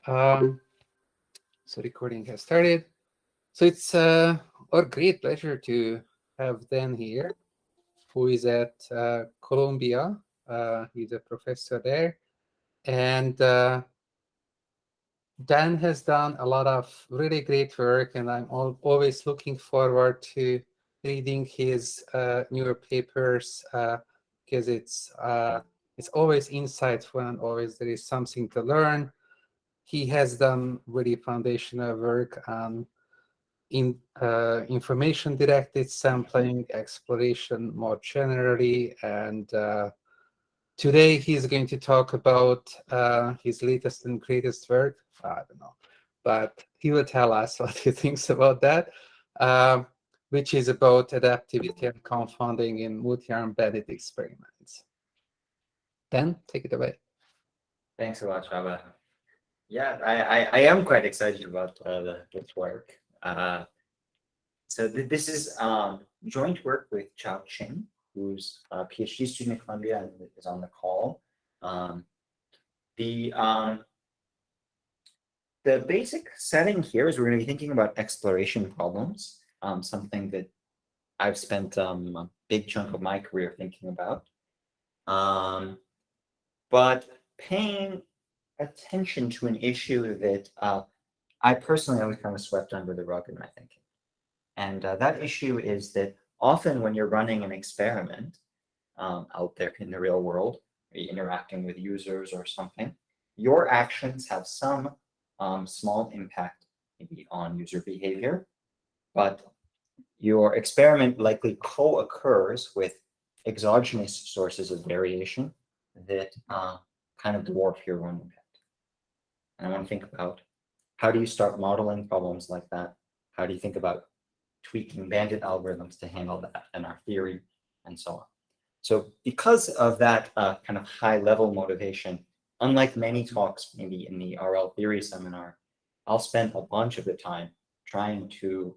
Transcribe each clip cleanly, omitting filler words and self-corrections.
So recording has started. So it's our great pleasure to have Dan here, who is at Columbia. He's a professor there. And Dan has done a lot of really great work, and I'm always looking forward to reading his newer papers because it's always insightful and always there is something to learn. He has done really foundational work on information-directed sampling, exploration more generally, and today he's going to talk about his latest and greatest work. I don't know, but he will tell us what he thinks about that, which is about adaptivity and confounding in multi-armed bandit experiments. Dan, take it away. Thanks a lot, Shaba. Yeah, I am quite excited about this work. So this is joint work with Chao Qing, who's a PhD student at Columbia and is on the call. The basic setting here is we're going to be thinking about exploration problems, something that I've spent a big chunk of my career thinking about. But paying attention to an issue that I personally always kind of swept under the rug in my thinking. And that issue is that often when you're running an experiment out there in the real world, you're interacting with users or something, your actions have some small impact maybe on user behavior, but your experiment likely co-occurs with exogenous sources of variation that kind of dwarf your own impact. And I want to think about how do you start modeling problems like that? How do you think about tweaking bandit algorithms to handle that in our theory and so on? So because of that kind of high level motivation, unlike many talks maybe in the RL theory seminar, I'll spend a bunch of the time trying to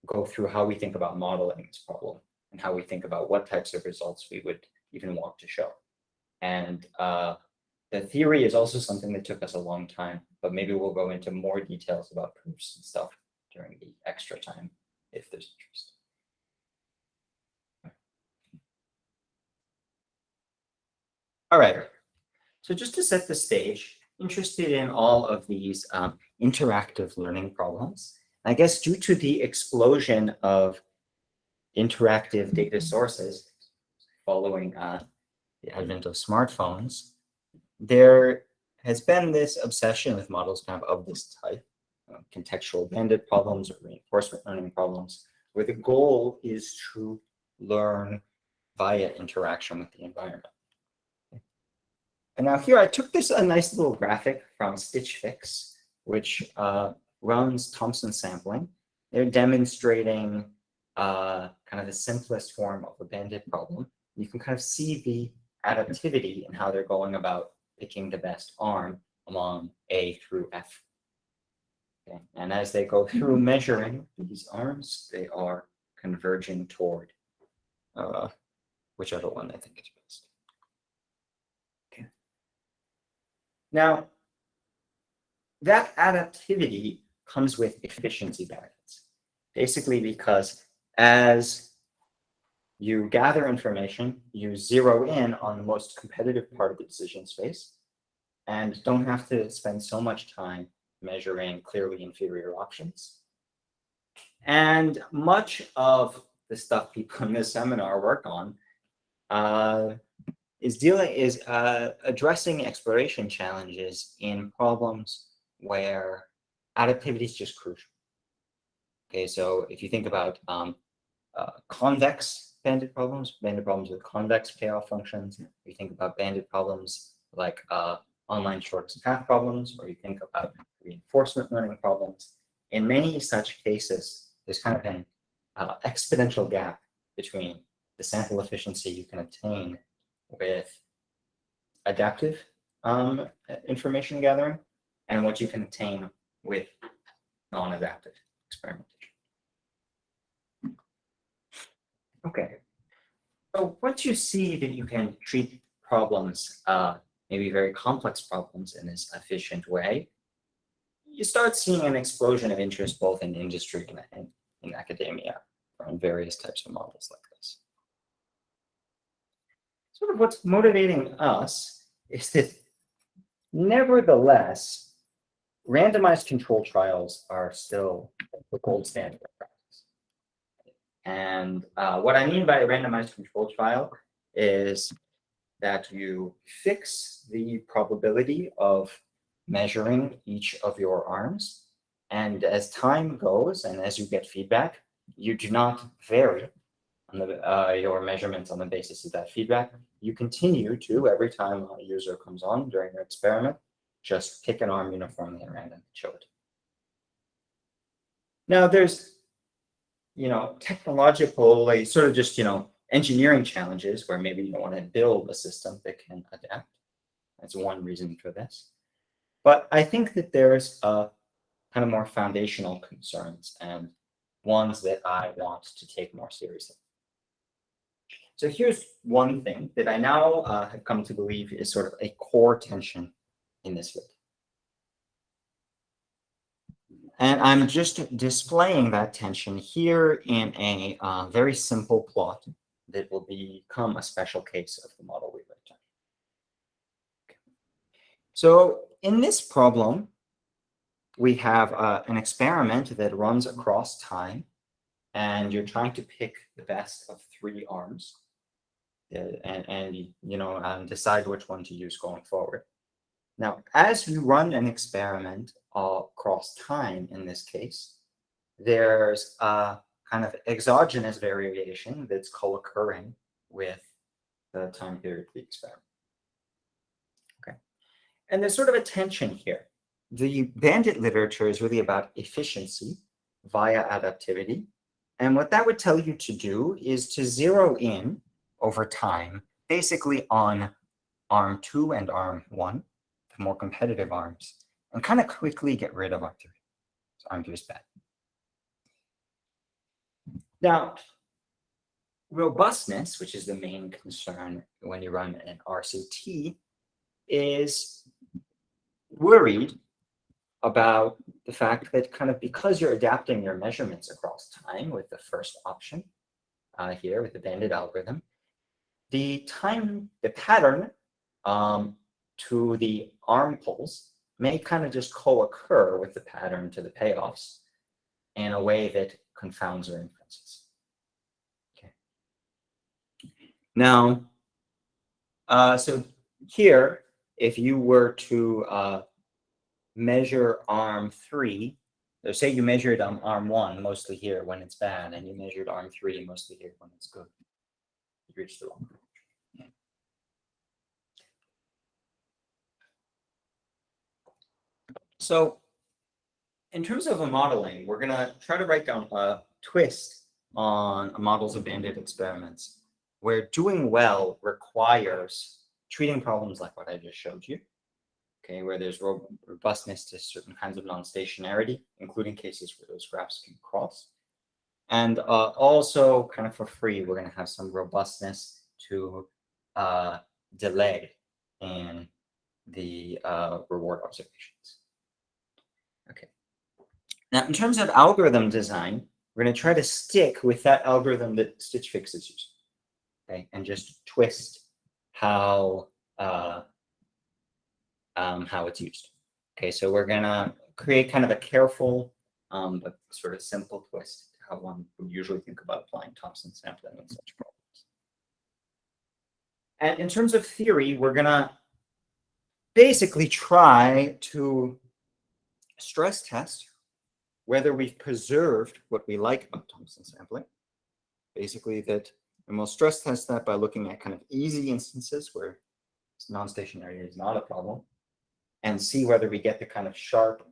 go through how we think about modeling this problem and how we think about what types of results we would even want to show. And the theory is also something that took us a long time, but maybe we'll go into more details about proofs and stuff during the extra time if there's interest. All right, so just to set the stage, interested in all of these interactive learning problems. I guess due to the explosion of interactive data sources following the advent of smartphones, there has been this obsession with models kind of this type, contextual bandit problems or reinforcement learning problems, where the goal is to learn via interaction with the environment. And now here I took a nice little graphic from Stitch Fix, which runs Thompson Sampling. They're demonstrating kind of the simplest form of a bandit problem. You can kind of see the adaptivity and how they're going about picking the best arm among A through F. Okay. And as they go through measuring these arms, they are converging toward whichever one I think is best. Okay. Now, that adaptivity comes with efficiency benefits, basically because as you gather information, you zero in on the most competitive part of the decision space and don't have to spend so much time measuring clearly inferior options. And much of the stuff people in this seminar work on is addressing exploration challenges in problems where adaptivity is just crucial. Okay, so if you think about convex bandit problems with convex payoff functions, you think about bandit problems like online shortest path problems, or you think about reinforcement learning problems. In many such cases, there's kind of an exponential gap between the sample efficiency you can obtain with adaptive information gathering and what you can obtain with non-adaptive experimentation. Okay, so once you see that you can treat problems maybe very complex problems in this efficient way, you start seeing an explosion of interest both in industry and in academia on various types of models like this. Sort of what's motivating us is that nevertheless, randomized control trials are still the gold standard of practice. And what I mean by a randomized control trial is that you fix the probability of measuring each of your arms. And as time goes and as you get feedback, you do not vary on your measurements on the basis of that feedback. You continue to, every time a user comes on during your experiment, just pick an arm uniformly at random and show it. Now there's, technological, sort of just, engineering challenges where maybe you don't want to build a system that can adapt. That's one reason for this. But I think that there's kind of more foundational concerns and ones that I want to take more seriously. So here's one thing that I now have come to believe is sort of a core tension in this field. And I'm just displaying that tension here in a very simple plot that will become a special case of the model we write down. Okay. So in this problem, we have an experiment that runs across time, and you're trying to pick the best of 3 arms and decide which one to use going forward. Now, as you run an experiment across time in this case, there's a kind of exogenous variation that's co-occurring with the time period of the experiment. Okay. And there's sort of a tension here. The bandit literature is really about efficiency via adaptivity. And what that would tell you to do is to zero in over time, basically on arm 2 and arm 1, the more competitive arms, and kind of quickly get rid of arm 3. So arm 3 is bad. Now, robustness, which is the main concern when you run an RCT, is worried about the fact that kind of because you're adapting your measurements across time with the first option here with the bandit algorithm, the pattern to the arm pulls may kind of just co-occur with the pattern to the payoffs in a way that confounds our inferences. Okay. Now, so here, if you were to measure arm 3, so say you measured arm 1 mostly here when it's bad, and you measured arm 3 mostly here when it's good, you reached the wrong conclusion. So in terms of a modeling, we're going to try to write down a twist on models of bandit experiments where doing well requires treating problems like what I just showed you, okay, where there's robustness to certain kinds of non-stationarity, including cases where those graphs can cross. And also, kind of for free, we're going to have some robustness to delay in the reward observations. Okay. Now, in terms of algorithm design, we're going to try to stick with that algorithm that Stitch Fix is using, okay, and just twist how it's used. Okay, so we're going to create kind of a careful but sort of simple twist to how one would usually think about applying Thompson sampling in such problems. And in terms of theory, we're going to basically try to stress test whether we've preserved what we like about Thompson sampling. Basically that, and we'll stress test that by looking at kind of easy instances where non-stationarity is not a problem, and see whether we get the kind of sharp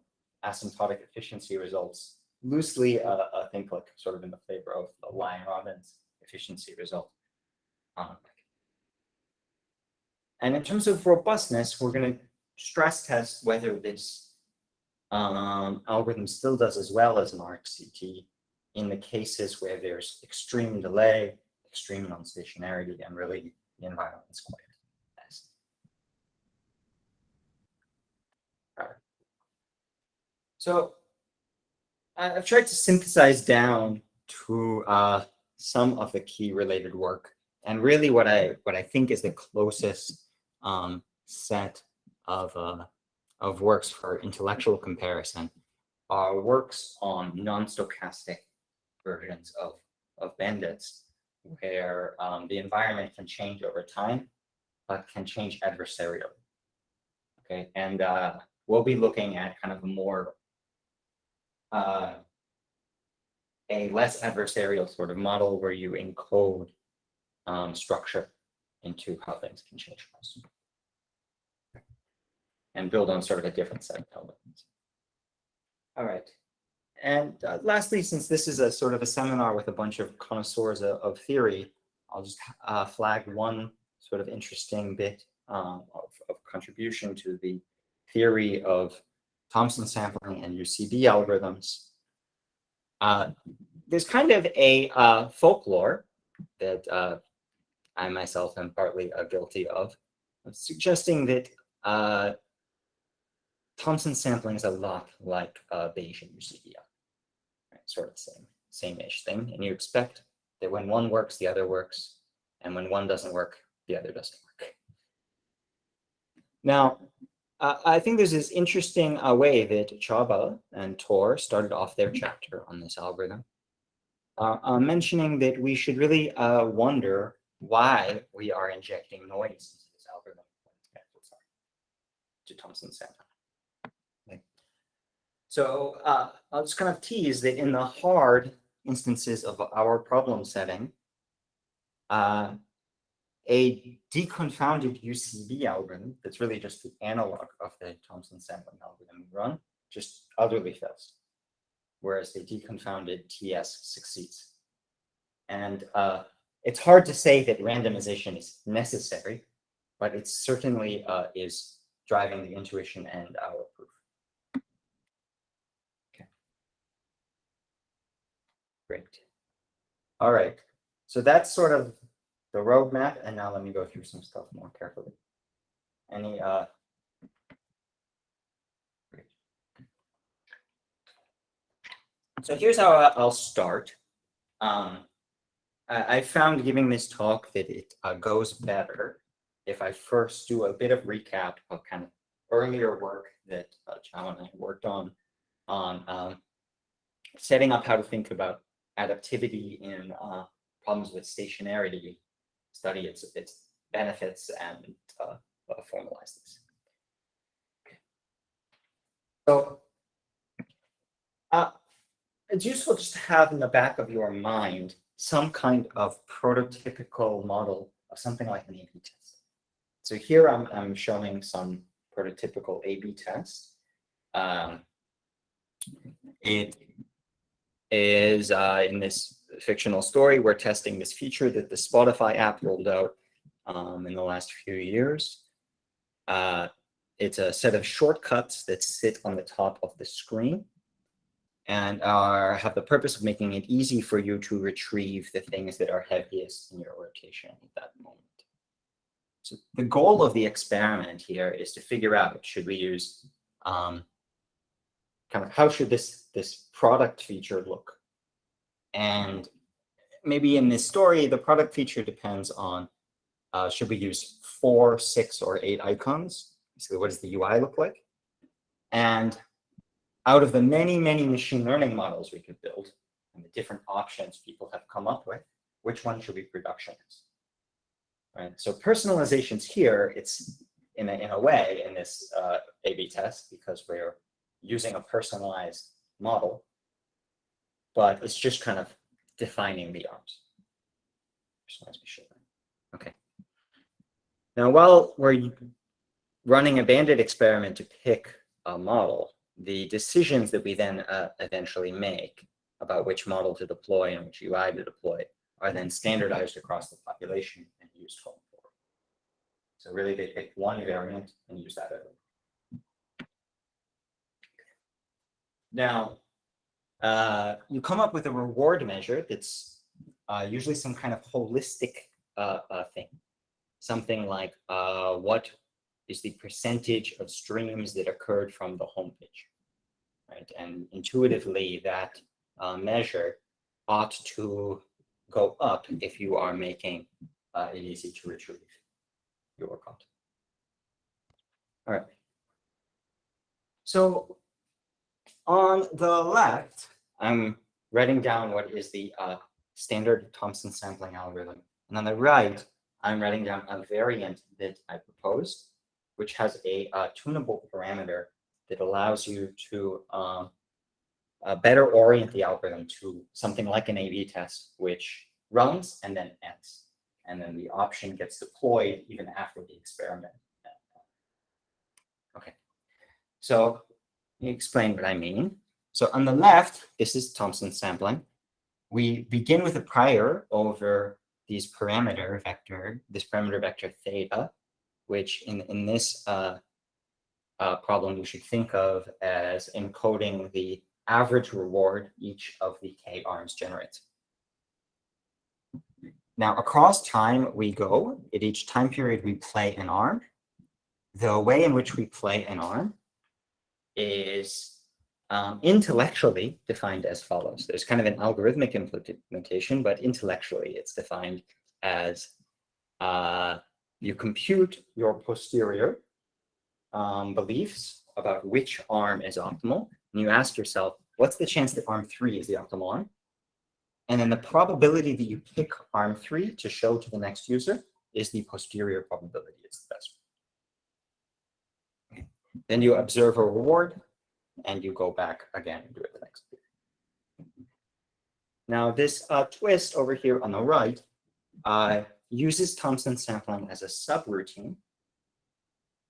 asymptotic efficiency results, loosely I think like sort of in the favor of the Lyon-Robbins efficiency result. And in terms of robustness, we're going to stress test whether this algorithm still does as well as an RCT in the cases where there's extreme delay, extreme non-stationarity, and really the environment is quite nice. So I've tried to synthesize down to some of the key related work, and really what I think is the closest set of works for intellectual comparison are works on non-stochastic versions of bandits, where the environment can change over time, but can change adversarially. Okay, and we'll be looking at kind of a more a less adversarial sort of model where you encode structure into how things can change and build on sort of a different set of elements. All right. And lastly, since this is a sort of a seminar with a bunch of connoisseurs of theory, I'll just flag one sort of interesting bit of contribution to the theory of Thompson sampling and UCB algorithms. There's kind of a folklore that I myself am partly guilty of suggesting that Thompson sampling is a lot like Bayesian UCB, right? Sort of same-ish thing. And you expect that when one works, the other works, and when one doesn't work, the other doesn't work. Now, I think there's this interesting way that Chaba and Tor started off their chapter on this algorithm, mentioning that we should really wonder why we are injecting noise into this algorithm to Thompson sampling. Okay. So I'll just kind of tease that in the hard instances of our problem setting, a deconfounded UCB algorithm that's really just the analog of the Thompson sampling algorithm we run just utterly fails, whereas the deconfounded TS succeeds. And it's hard to say that randomization is necessary, but it certainly is driving the intuition and our proof. Okay. Great. All right. So that's sort of the roadmap, and now let me go through some stuff more carefully. Any great. So here's how I'll start. I found giving this talk that it goes better if I first do a bit of recap of kind of earlier work that Chow and I worked on setting up how to think about adaptivity in problems with stationarity, study its benefits, and formalize this. So it's useful just to have in the back of your mind some kind of prototypical model of something like an A/B test. So here I'm showing some prototypical A/B test. It is in this fictional story, we're testing this feature that the Spotify app rolled out in the last few years. It's a set of shortcuts that sit on the top of the screen and have the purpose of making it easy for you to retrieve the things that are heaviest in your rotation at that moment. So the goal of the experiment here is to figure out, should we use kind of how should this product feature look? And maybe in this story, the product feature depends on should we use 4, 6, or 8 icons? So what does the UI look like? And out of the many, many machine learning models we could build and the different options people have come up with, which one should we productionize? Right. So personalization's here. It's in a way in this A/B test because we're using a personalized model, but it's just kind of defining the arms. Personalized machine learning. Okay. Now, while we're running a bandit experiment to pick a model, the decisions that we then eventually make about which model to deploy and which UI to deploy are then standardized across the population and used going forward. So really, they pick one variant and use that everywhere. Now, you come up with a reward measure that's usually some kind of holistic thing. Something like what is the percentage of streams that occurred from the homepage? right? And intuitively, that measure ought to go up if you are making it easy to retrieve your content. All right. So on the left, I'm writing down what is the standard Thompson sampling algorithm. And on the right, I'm writing down a variant that I proposed, which has a tunable parameter that allows you to better orient the algorithm to something like an A/B test, which runs and then ends. And then the option gets deployed even after the experiment. Okay, so let me explain what I mean. So on the left, this is Thompson sampling. We begin with a prior over this parameter vector theta, which in this problem, we should think of as encoding the average reward each of the k arms generates. Now, across time, we go. At each time period, we play an arm. The way in which we play an arm is intellectually defined as follows. There's kind of an algorithmic implementation, but intellectually, it's defined as you compute your posterior beliefs about which arm is optimal. And you ask yourself, what's the chance that arm 3 is the optimal arm? And then the probability that you pick arm 3 to show to the next user is the posterior probability. It's the best one. Okay. Then you observe a reward, and you go back again and do it the next period. Now, this twist over here on the right uses Thompson sampling as a subroutine.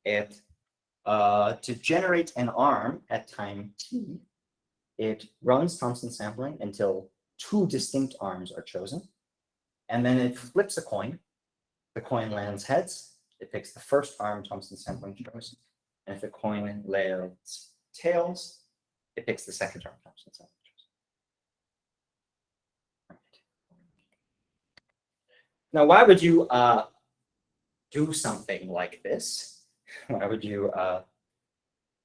To generate an arm at time t, it runs Thompson sampling until 2 distinct arms are chosen. And then it flips a coin. The coin lands heads. It picks the first arm Thompson sampling chose. And if the coin lands tails, it picks the second arm Thompson sampling chose. Right. Now, why would you do something like this? Why would you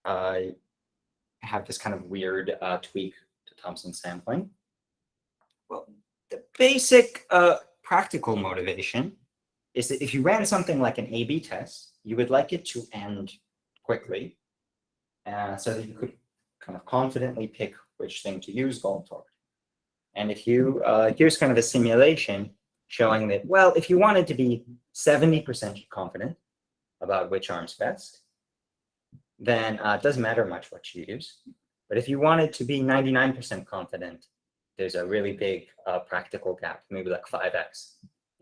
have this kind of weird tweak to Thompson sampling? Well, the basic practical motivation is that if you ran something like an A/B test, you would like it to end quickly so that you could kind of confidently pick which thing to use going forward. And if you, here's kind of a simulation showing that, well, if you wanted to be 70% confident about which arm's best, then it doesn't matter much what you use. But if you wanted to be 99% confident, there's a really big practical gap, maybe like 5x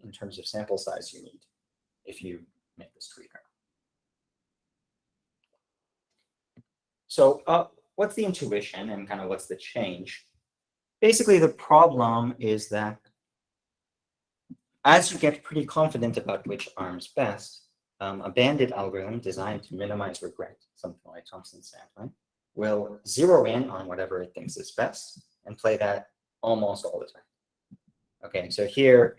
in terms of sample size you need if you make this tweaker. So what's the intuition and kind of what's the change? Basically, the problem is that as you get pretty confident about which arm's best, a bandit algorithm designed to minimize regret, something like Thompson sampling, will zero in on whatever it thinks is best and play that almost all the time. Okay, so here,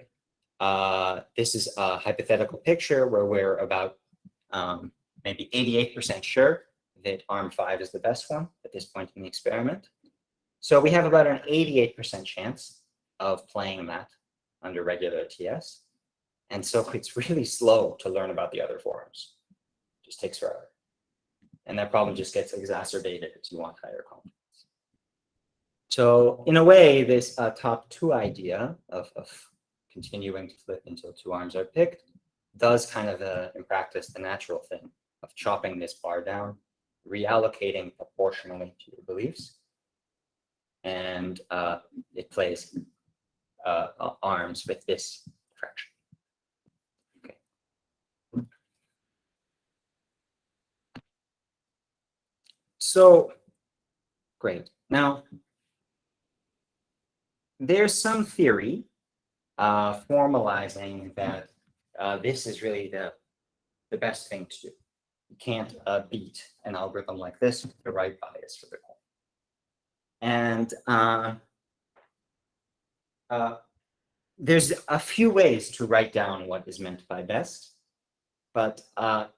this is a hypothetical picture where we're about maybe 88% sure that arm 5 is the best one at this point in the experiment. So we have about an 88% chance of playing that under regular TS. And so it's really slow to learn about the other forms. It just takes forever. And that problem just gets exacerbated as you want higher confidence. So in a way, this top 2 idea of continuing to flip until 2 arms are picked does kind of, in practice, the natural thing of chopping this bar down, reallocating proportionally to your beliefs. And it plays arms with this fraction. Okay. So, great. Now, there's some theory formalizing that this is really the best thing to do. You can't beat an algorithm like this with the right bias for the coin. And there's a few ways to write down what is meant by best, but a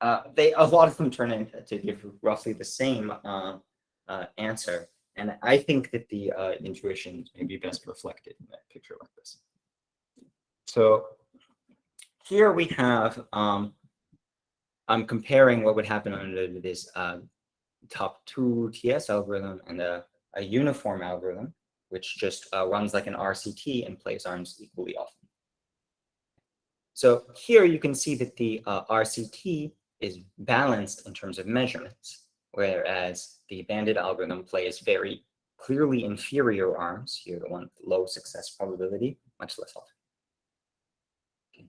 lot of them turn into to give roughly the same answer. And I think that the intuition may be best reflected in that picture like this. So here we have, I'm comparing what would happen under this top 2 TS algorithm and a uniform algorithm, which just runs like an RCT and plays arms equally often. So here you can see that the RCT is balanced in terms of measurements, whereas the bandit algorithm plays very clearly inferior arms, here the one with low success probability, much less often. Okay.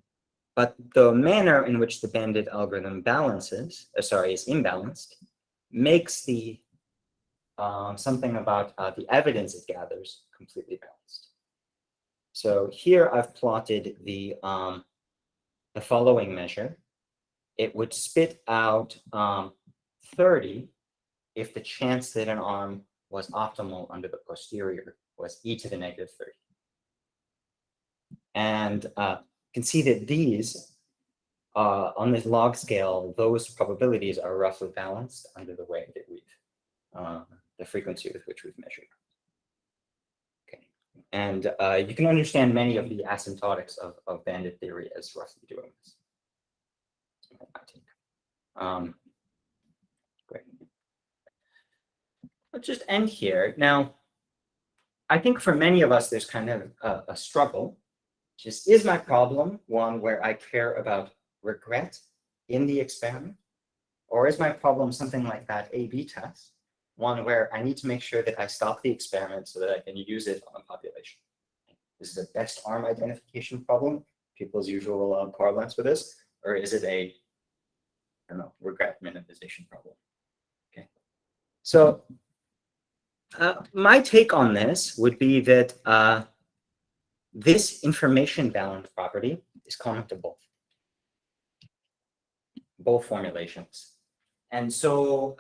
But the manner in which the bandit algorithm balances, is imbalanced, makes the something about the evidence it gathers completely balanced. So here I've plotted the following measure. It would spit out 30 if the chance that an arm was optimal under the posterior was e to the negative 30. And you can see that these, on this log scale, those probabilities are roughly balanced under the way that we've, the frequency with which we've measured. Okay. And you can understand many of the asymptotics of bandit theory as roughly doing this. Great. Let's just end here. Now, I think for many of us, there's kind of a struggle. Just, is my problem one where I care about regret in the experiment? Or is my problem something like that A/B test, one where I need to make sure that I stop the experiment so that I can use it on a population? Is it a best arm identification problem, people's usual parlance for this? Or is it a, I don't know, regret minimization problem? Okay. So my take on this would be that this information balance property is common to both formulations. And so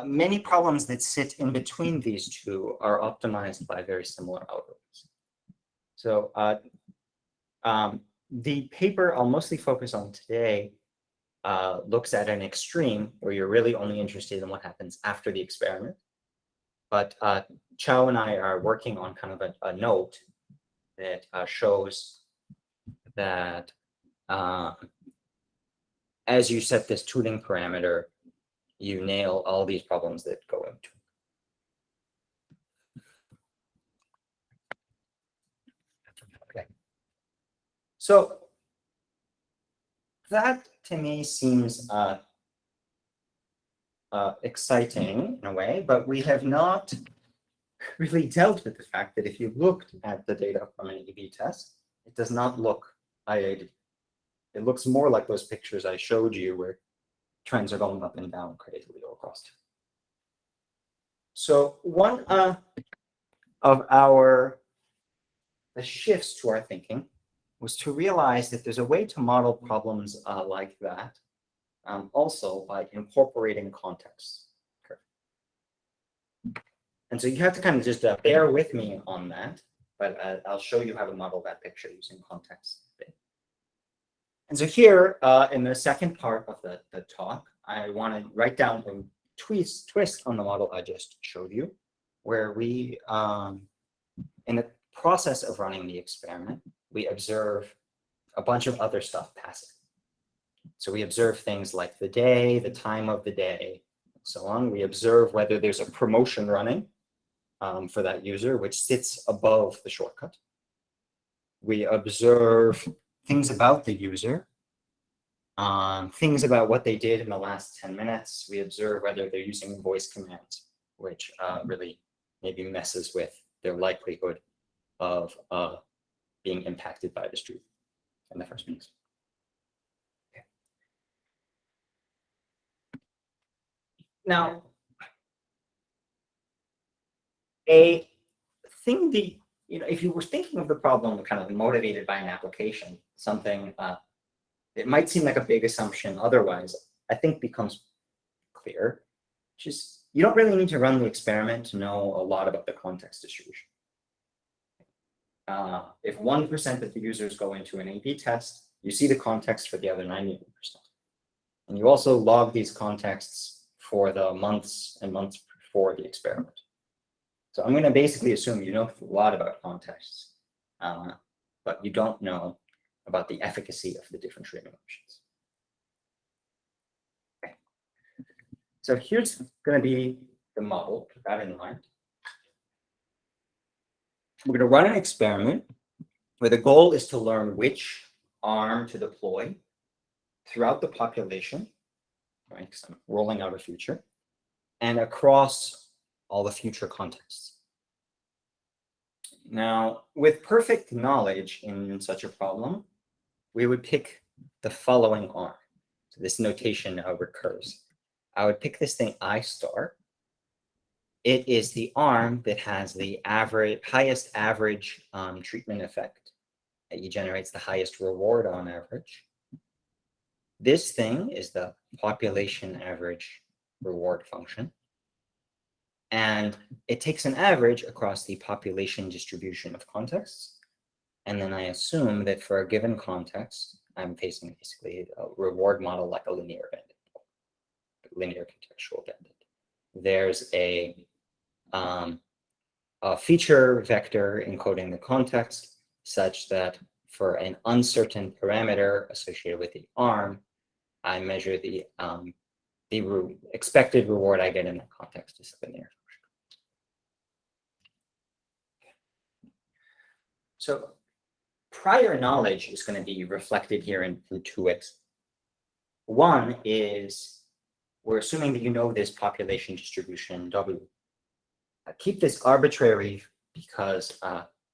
many problems that sit in between these two are optimized by very similar algorithms. So the paper I'll mostly focus on today looks at an extreme where you're really only interested in what happens after the experiment. But Chow and I are working on kind of a note that shows that as you set this tuning parameter, you nail all these problems that go into it. Okay. So that to me seems exciting in a way, but we have not really dealt with the fact that if you looked at the data from an A/B test, it does not look IAD. It looks more like those pictures I showed you where trends are going up and down crazily all across. So one of the shifts to our thinking was to realize that there's a way to model problems like that also by incorporating context. And so you have to kind of just bear with me on that, but I'll show you how to model that picture using context. And so here in the second part of the talk, I want to write down a twist on the model I just showed you, where we, in the process of running the experiment, we observe a bunch of other stuff passing. So we observe things like the day, the time of the day, and so on. We observe whether there's a promotion running for that user, which sits above the shortcut. We observe things about the user, things about what they did in the last 10 minutes. We observe whether they're using voice commands, which really maybe messes with their likelihood of being impacted by this truth in the first place. Okay. Now, a thing if you were thinking of the problem kind of motivated by an application, something it might seem like a big assumption otherwise, I think becomes clear. Just you don't really need to run the experiment to know a lot about the context distribution. If 1% of the users go into an A/B test, you see the context for the other 98%. And you also log these contexts for the months and months before the experiment. So I'm going to basically assume you know a lot about contexts, but you don't know about the efficacy of the different treatment options. Okay. So here's going to be the model, keep that in mind. We're going to run an experiment where the goal is to learn which arm to deploy throughout the population, right? Because I'm rolling out a future, and across all the future contexts. Now, with perfect knowledge in such a problem, we would pick the following arm. So this notation now recurs. I would pick this thing I star. It is the arm that has the highest average treatment effect. It generates the highest reward on average. This thing is the population average reward function. And it takes an average across the population distribution of contexts. And then I assume that for a given context, I'm facing basically a reward model like a linear bandit, linear contextual bandit. There's a feature vector encoding the context such that for an uncertain parameter associated with the arm, I measure the expected reward I get in that context is linear. So prior knowledge is going to be reflected here in two ways. One is we're assuming that you know this population distribution W. Keep this arbitrary because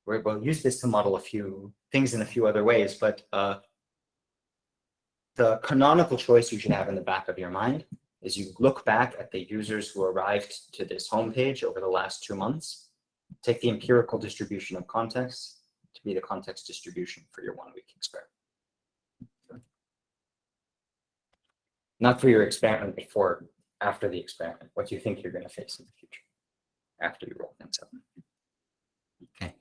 we'll use this to model a few things in a few other ways, but the canonical choice you should have in the back of your mind is you look back at the users who arrived to this homepage over the last 2 months, take the empirical distribution of contexts to be the context distribution for your 1-week experiment. Not for your experiment, but after the experiment, what you think you're going to face in the future after you roll things up. Okay.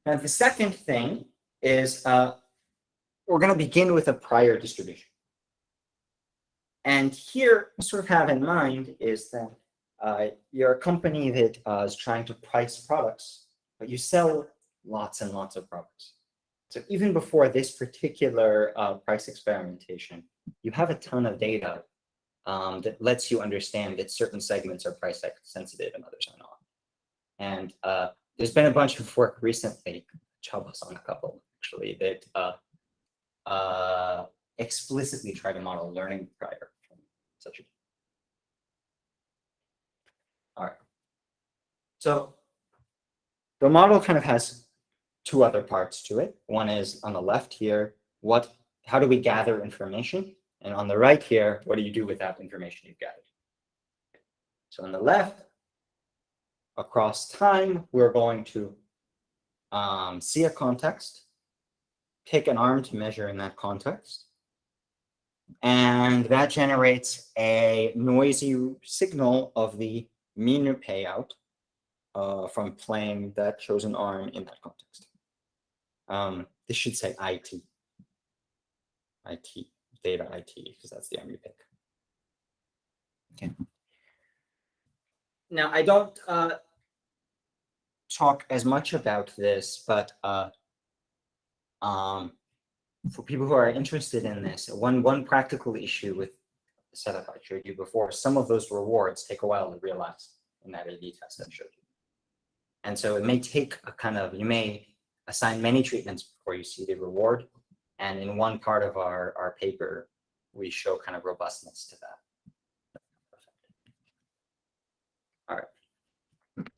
Now, the second thing is we're going to begin with a prior distribution. And here, you sort of have in mind is that you're a company that is trying to price products, but you sell lots and lots of products. So even before this particular price experimentation, you have a ton of data that lets you understand that certain segments are price sensitive and others are not. And there's been a bunch of work recently, Chabas on a couple actually, that explicitly try to model learning prior from such a. All right. So the model kind of has two other parts to it. One is on the left here, how do we gather information? And on the right here, what do you do with that information you've gathered? So on the left, across time, we're going to see a context, pick an arm to measure in that context, and that generates a noisy signal of the mean payout from playing that chosen arm in that context. This should say IT, data IT, because that's the arm you pick. Okay. Now, I don't talk as much about this, but for people who are interested in this, one practical issue with the setup I showed you before, some of those rewards take a while to realize in that A/B test I showed you. And so it may take you may assign many treatments before you see the reward. And in one part of our paper, we show kind of robustness to that. All right.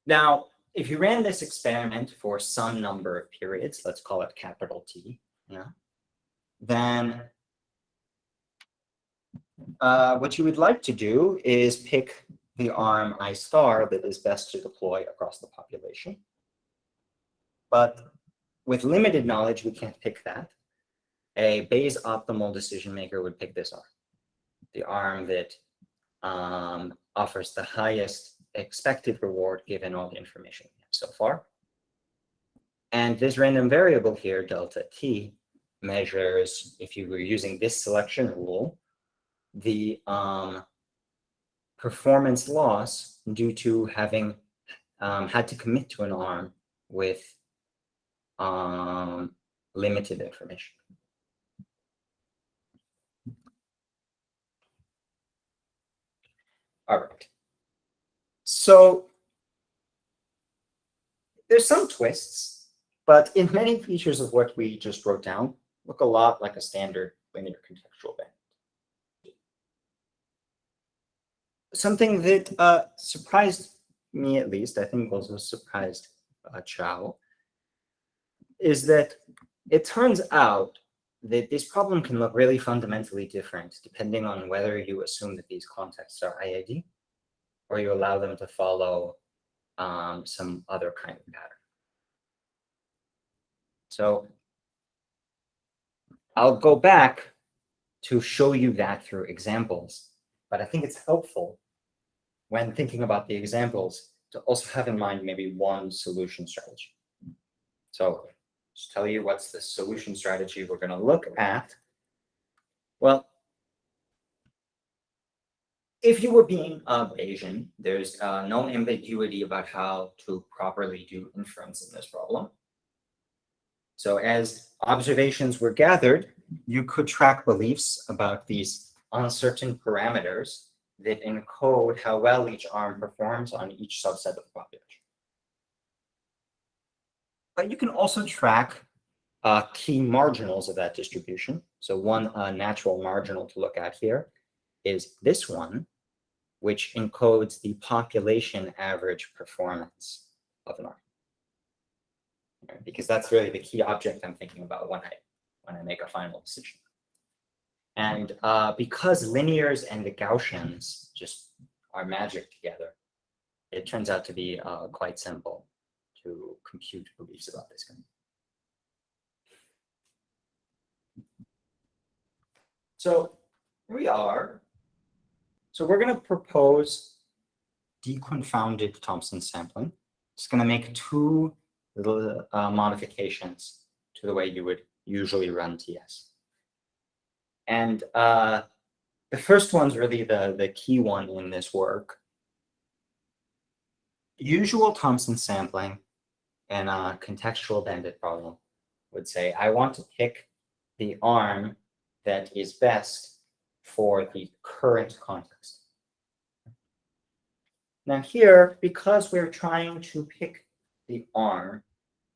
Now, if you ran this experiment for some number of periods, let's call it capital T, then what you would like to do is pick the arm I star that is best to deploy across the population. But with limited knowledge, we can't pick that. A Bayes optimal decision maker would pick this arm, the arm that offers the highest expected reward given all the information we have so far. And this random variable here, delta t, measures, if you were using this selection rule, the performance loss due to having had to commit to an arm with limited information. All right. So there's some twists, but in many features of what we just wrote down, look a lot like a standard linear contextual bandit. Something that surprised me, at least, I think also surprised Chow, is that it turns out that this problem can look really fundamentally different depending on whether you assume that these contexts are IID or you allow them to follow some other kind of pattern. So I'll go back to show you that through examples, but I think it's helpful when thinking about the examples to also have in mind maybe one solution strategy. So just tell you what's the solution strategy we're going to look at. Well, if you were being Bayesian, there's no ambiguity about how to properly do inference in this problem. So as observations were gathered, you could track beliefs about these uncertain parameters that encode how well each arm performs on each subset of the population. But you can also track key marginals of that distribution. So one natural marginal to look at here is this one, which encodes the population average performance of an arm. Because that's really the key object I'm thinking about when I make a final decision. And because linears and the Gaussians just are magic together, it turns out to be quite simple to compute beliefs about this kind. So here we are. So we're going to propose deconfounded Thompson sampling. It's going to make two little modifications to the way you would usually run TS. And the first one's really the key one in this work. Usual Thompson sampling and a contextual bandit problem would say, I want to pick the arm that is best for the current context. Now here, because we're trying to pick the arm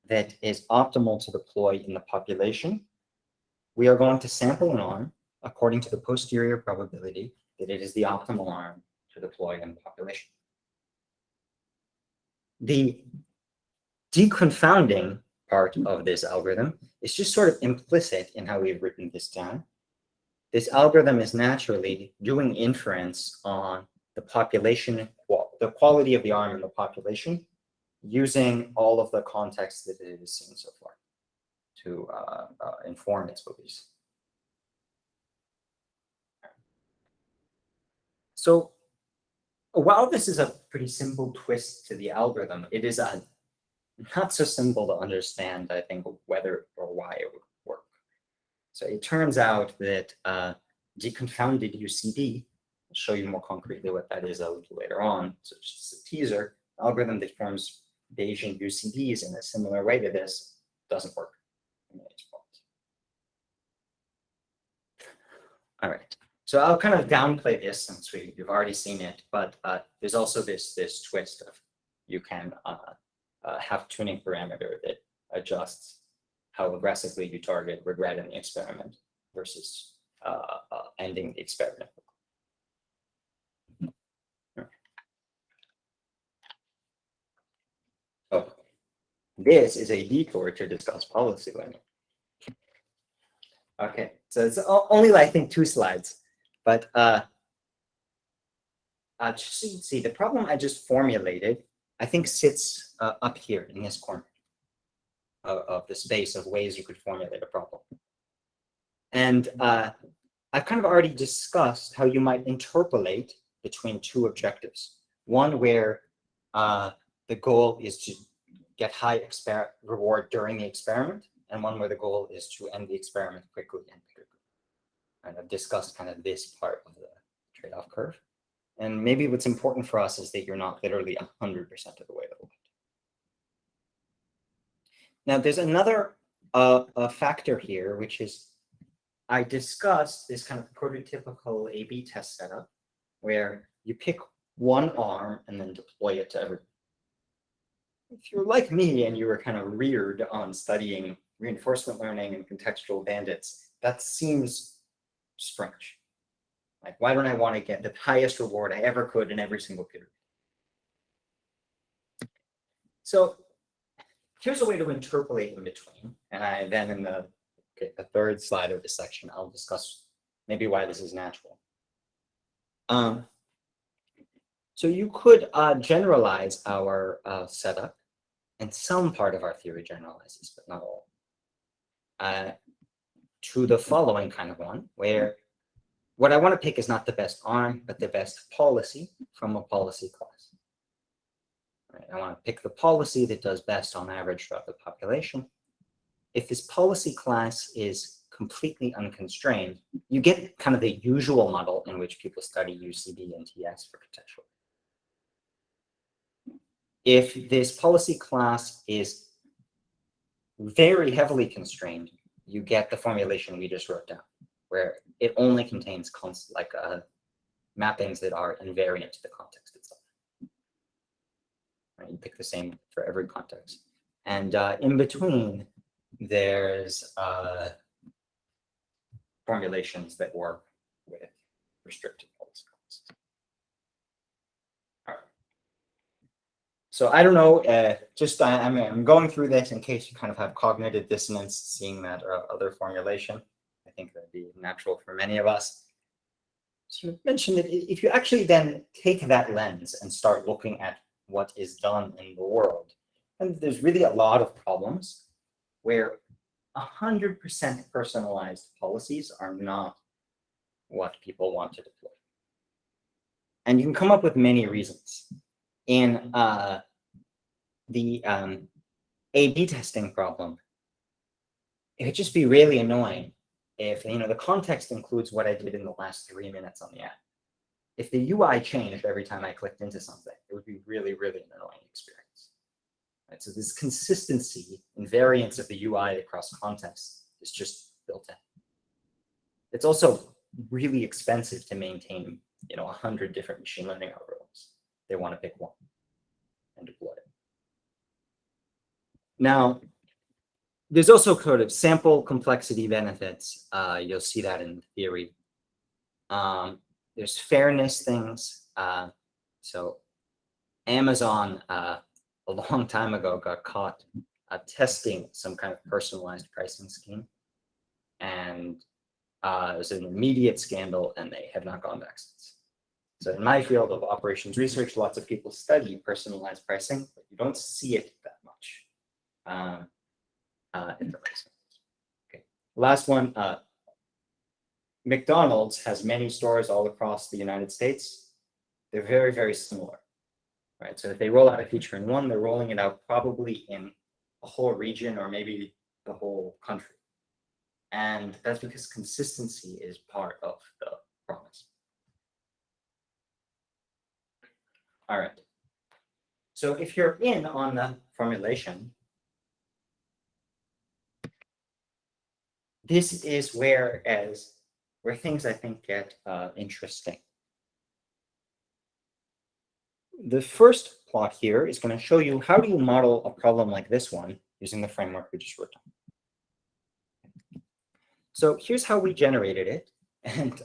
that is optimal to deploy in the population, we are going to sample an arm according to the posterior probability that it is the optimal arm to deploy in the population. The deconfounding part of this algorithm is just sort of implicit in how we've written this down. This algorithm is naturally doing inference on the population, the quality of the arm in the population, using all of the context that it has seen so far to inform its beliefs. So while this is a pretty simple twist to the algorithm, it is not so simple to understand, I think, whether or why it would work. So it turns out that deconfounded UCD, I'll show you more concretely what that is a little later on. So just as a teaser, an algorithm that forms Bayesian UCDs in a similar way to this doesn't work. All right. So I'll kind of downplay this since you've already seen it, but there's also this twist of you can have tuning parameter that adjusts how aggressively you target regret in the experiment versus ending the experiment. Oh, this is a detour to discuss policy learning. Okay, so it's only, I think, 2 slides, but just so you can see, the problem I just formulated, I think, sits up here in this corner of the space of ways you could formulate a problem. And I've kind of already discussed how you might interpolate between 2 objectives. One where the goal is to get high reward during the experiment, and one where the goal is to end the experiment quickly and quickly. And I've discussed kind of this part of trade-off curve. And maybe what's important for us is that you're not literally 100% of the way to the left. Now, there's another a factor here, which is I discussed this kind of prototypical A/B test setup where you pick one arm and then deploy it to everything. If you're like me and you were kind of reared on studying reinforcement learning and contextual bandits, that seems strange. Like, why don't I want to get the highest reward I ever could in every single period? So here's a way to interpolate in between. And I then in the third slide of this section, I'll discuss maybe why this is natural. So you could generalize our setup, and some part of our theory generalizes, but not all, to the following kind of one, where what I want to pick is not the best arm, but the best policy from a policy class. Right? I want to pick the policy that does best on average throughout the population. If this policy class is completely unconstrained, you get kind of the usual model in which people study UCB and TS for contextual. If this policy class is very heavily constrained, you get the formulation we just wrote down, where it only contains mappings that are invariant to the context itself. Right? You pick the same for every context. And in between, there's formulations that work with restricted policy classes. All right. So I don't know, I'm going through this in case you kind of have cognitive dissonance seeing that other formulation. I think that'd be natural for many of us. So you mentioned that if you actually then take that lens and start looking at what is done in the world, and there's really a lot of problems where 100% personalized policies are not what people want to deploy. And you can come up with many reasons. In the A/B testing problem, it would just be really annoying if the context includes what I did in the last 3 minutes on the app. If the UI changed every time I clicked into something, it would be really, really an annoying experience. Right? So this consistency and variance of the UI across contexts is just built in. It's also really expensive to maintain 100 different machine learning algorithms. They want to pick one and deploy it. Now, there's also sort of sample complexity benefits. You'll see that in theory. There's fairness things. So Amazon, a long time ago, got caught testing some kind of personalized pricing scheme. And it was an immediate scandal, and they have not gone back since. So in my field of operations research, lots of people study personalized pricing, but you don't see it that much. In the pricing. Okay. Last one, McDonald's has many stores all across the United States. They're very, very similar, right? So if they roll out a feature in one, they're rolling it out probably in a whole region or maybe the whole country. And that's because consistency is part of the promise. All right. So if you're in on the formulation, this is where things I think get interesting. The first plot here is going to show you how do you model a problem like this one using the framework we just wrote down. So here's how we generated it. And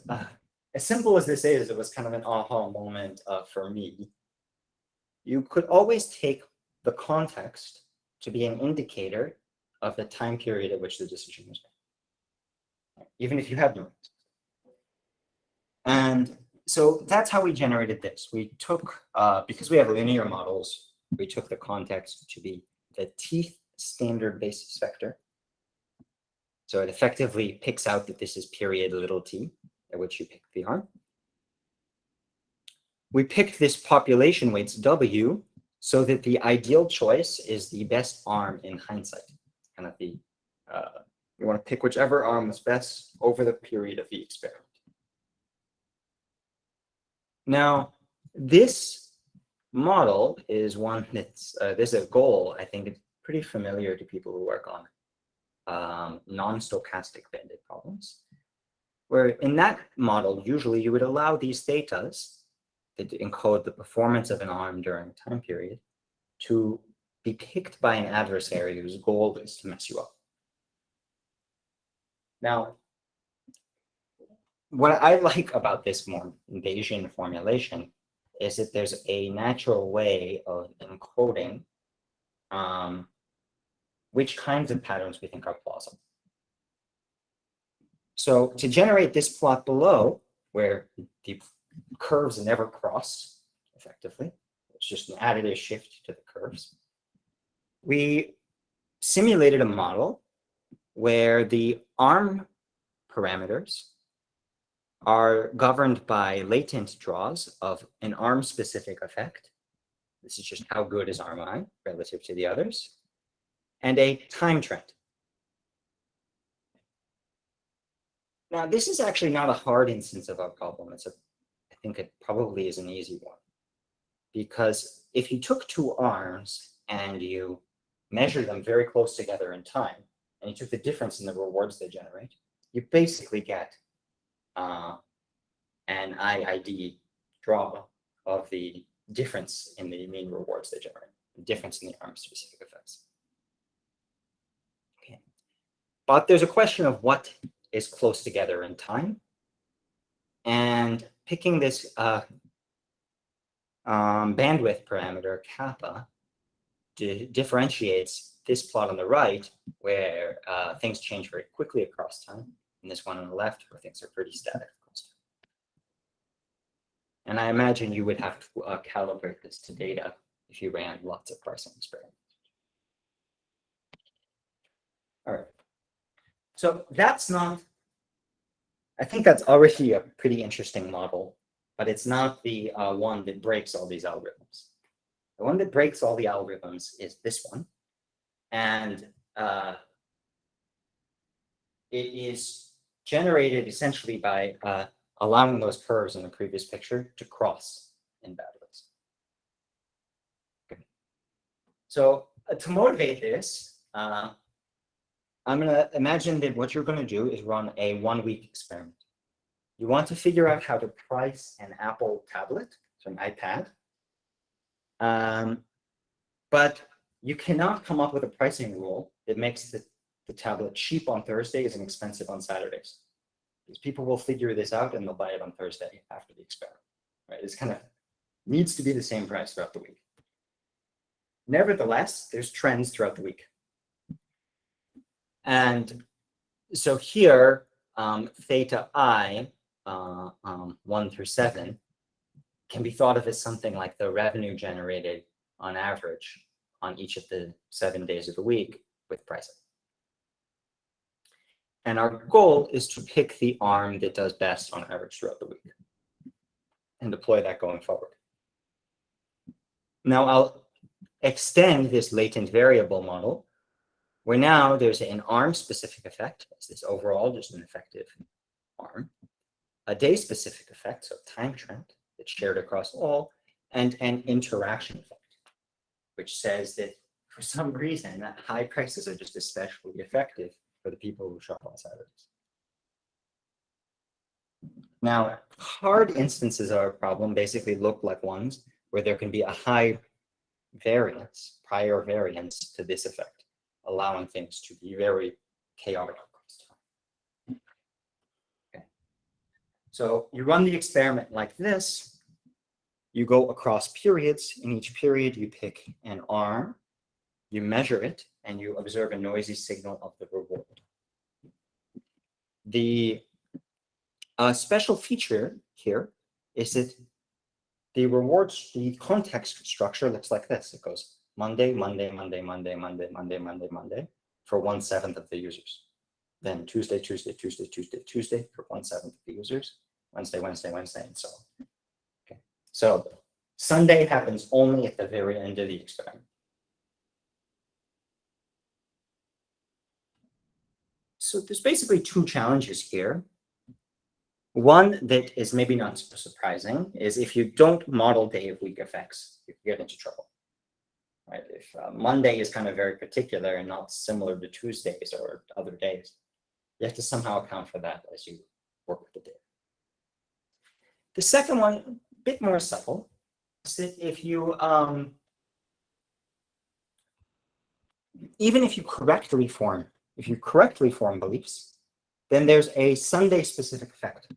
as simple as this is, it was kind of an aha moment for me. You could always take the context to be an indicator of the time period at which the decision was made, even if you have no. And so that's how we generated this. We took, because we have linear models, we took the context to be the teeth standard basis vector. So it effectively picks out that this is period little t, at which you pick the arm. We picked this population weights W so that the ideal choice is the best arm in hindsight. Kind of the, you want to pick whichever arm was best over the period of the experiment. Now, this model is one that's, there's a goal, I think it's pretty familiar to people who work on non-stochastic bandit problems, where in that model, usually you would allow these thetas that encode the performance of an arm during a time period to be picked by an adversary whose goal is to mess you up. Now, what I like about this more Bayesian formulation is that there's a natural way of encoding which kinds of patterns we think are plausible. So to generate this plot below, where the curves never cross effectively, it's just an additive shift to the curves, we simulated a model where the arm parameters are governed by latent draws of an arm-specific effect. This is just how good is arm I relative to the others, and a time trend. Now, this is actually not a hard instance of our problem. I think it probably is an easy one. Because if you took two arms and you measure them very close together in time, and you took the difference in the rewards they generate, you basically get an IID draw of the difference in the mean rewards they generate, the difference in the arm-specific effects. Okay. But there's a question of what is close together in time. And picking this bandwidth parameter, kappa, differentiates this plot on the right, where things change very quickly across time, and this one on the left, where things are pretty static across time. And I imagine you would have to calibrate this to data if you ran lots of pricing experiments. All right. So that's not, I think that's already a pretty interesting model, but it's not the one that breaks all these algorithms. The one that breaks all the algorithms is this one. And it is generated essentially by allowing those curves in the previous picture to cross in bad ways. Okay. So to motivate this, I'm going to imagine that what you're going to do is run a 1-week experiment. You want to figure out how to price an Apple tablet, so an iPad. But you cannot come up with a pricing rule that makes the tablet cheap on Thursdays and expensive on Saturdays. Because people will figure this out and they'll buy it on Thursday after the experiment. Right? It's kind of needs to be the same price throughout the week. Nevertheless, there's trends throughout the week. And so here, theta I, 1 through 7, can be thought of as something like the revenue generated on average on each of the 7 days of the week with pricing. And our goal is to pick the arm that does best on average throughout the week and deploy that going forward. Now I'll extend this latent variable model where now there's an arm-specific effect. That's this overall, just an effective arm. A day-specific effect, so time trend, that's shared across all, and an interaction effect, which says that for some reason, that high prices are just especially effective for the people who shop on Saturdays. Now, hard instances of our problem basically look like ones where there can be a high variance, prior variance to this effect, allowing things to be very chaotic across time. Okay. So you run the experiment like this. You go across periods. In each period, you pick an arm, you measure it, and you observe a noisy signal of the reward. The special feature here is that the rewards, the context structure looks like this. It goes Monday, Monday, Monday, Monday, Monday, Monday, Monday, Monday for 1/7 of the users. Then Tuesday, Tuesday, Tuesday, Tuesday, Tuesday for 1/7 of the users. Wednesday, Wednesday, Wednesday, and so on. Okay. So Sunday happens only at the very end of the experiment. So there's basically two challenges here. One that is maybe not so surprising is if you don't model day of week effects, you get into trouble. Right? If Monday is kind of very particular and not similar to Tuesdays or other days, you have to somehow account for that as you work with the data. The second one, a bit more subtle, is that if you, even if you correctly form beliefs, then there's a Sunday specific effect.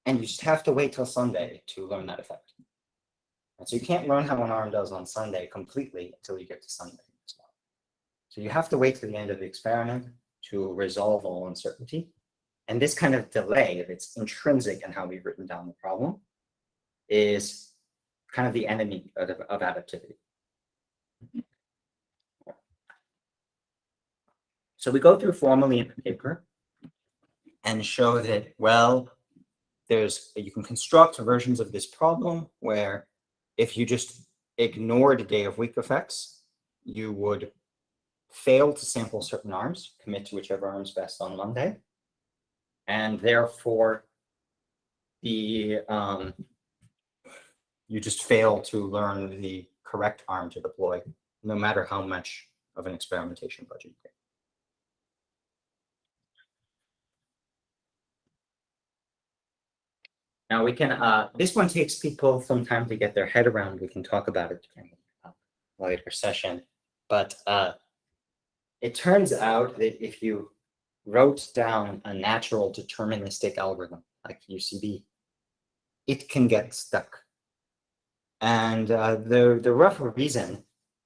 And you just have to wait till Sunday to learn that effect. And so you can't learn how an arm does on Sunday completely until you get to Sunday as well. So you have to wait to the end of the experiment to resolve all uncertainty. And this kind of delay that's intrinsic in how we've written down the problem is kind of the enemy of adaptivity. So we go through formally in the paper and show that, well, you can construct versions of this problem where if you just ignored day of week effects, you would fail to sample certain arms, commit to whichever arm is best on Monday. And therefore, you just fail to learn the correct arm to deploy, no matter how much of an experimentation budget you get. Now we can, this one takes people some time to get their head around. We can talk about it in a later session. But it turns out that if you wrote down a natural deterministic algorithm like UCB, it can get stuck. And the rough reason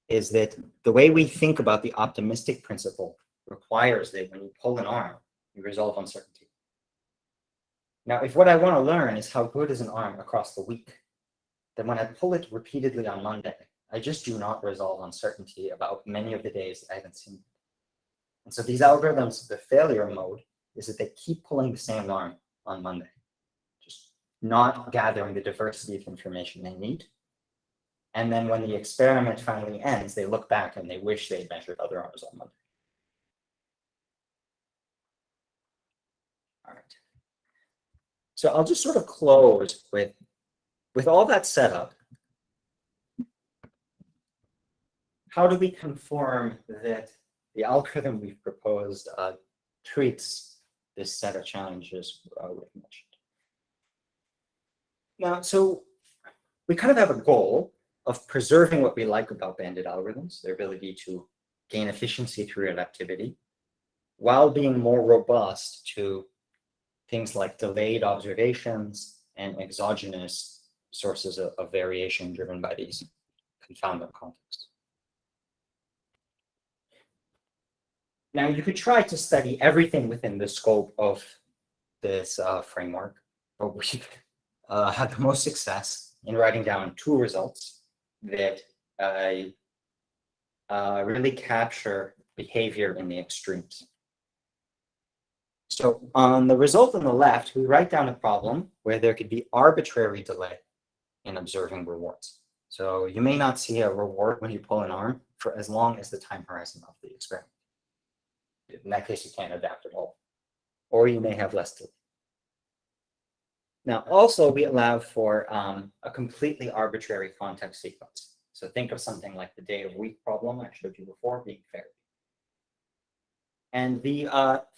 is that the way we think about the optimistic principle requires that when you pull an arm, you resolve uncertainty. Now, if what I want to learn is how good is an arm across the week, then when I pull it repeatedly on Monday, I just do not resolve uncertainty about many of the days that I haven't seen it. And so these algorithms, the failure mode is that they keep pulling the same arm on Monday, just not gathering the diversity of information they need. And then when the experiment finally ends, they look back and they wish they'd measured other arms on Monday. All right. So I'll just sort of close with all that set up. How do we confirm that the algorithm we've proposed treats this set of challenges we've mentioned? Now, so we kind of have a goal of preserving what we like about bandit algorithms, their ability to gain efficiency through adaptivity, while being more robust to things like delayed observations and exogenous sources of variation driven by these confounding contexts. Now, you could try to study everything within the scope of this framework, but we've had the most success in writing down two results that really capture behavior in the extremes. So on the result on the left, we write down a problem where there could be arbitrary delay in observing rewards. So you may not see a reward when you pull an arm for as long as the time horizon of the experiment. In that case, you can't adapt at all. Or you may have less delay. Now, also, we allow for a completely arbitrary context sequence. So think of something like the day of week problem I showed you before being fair. And the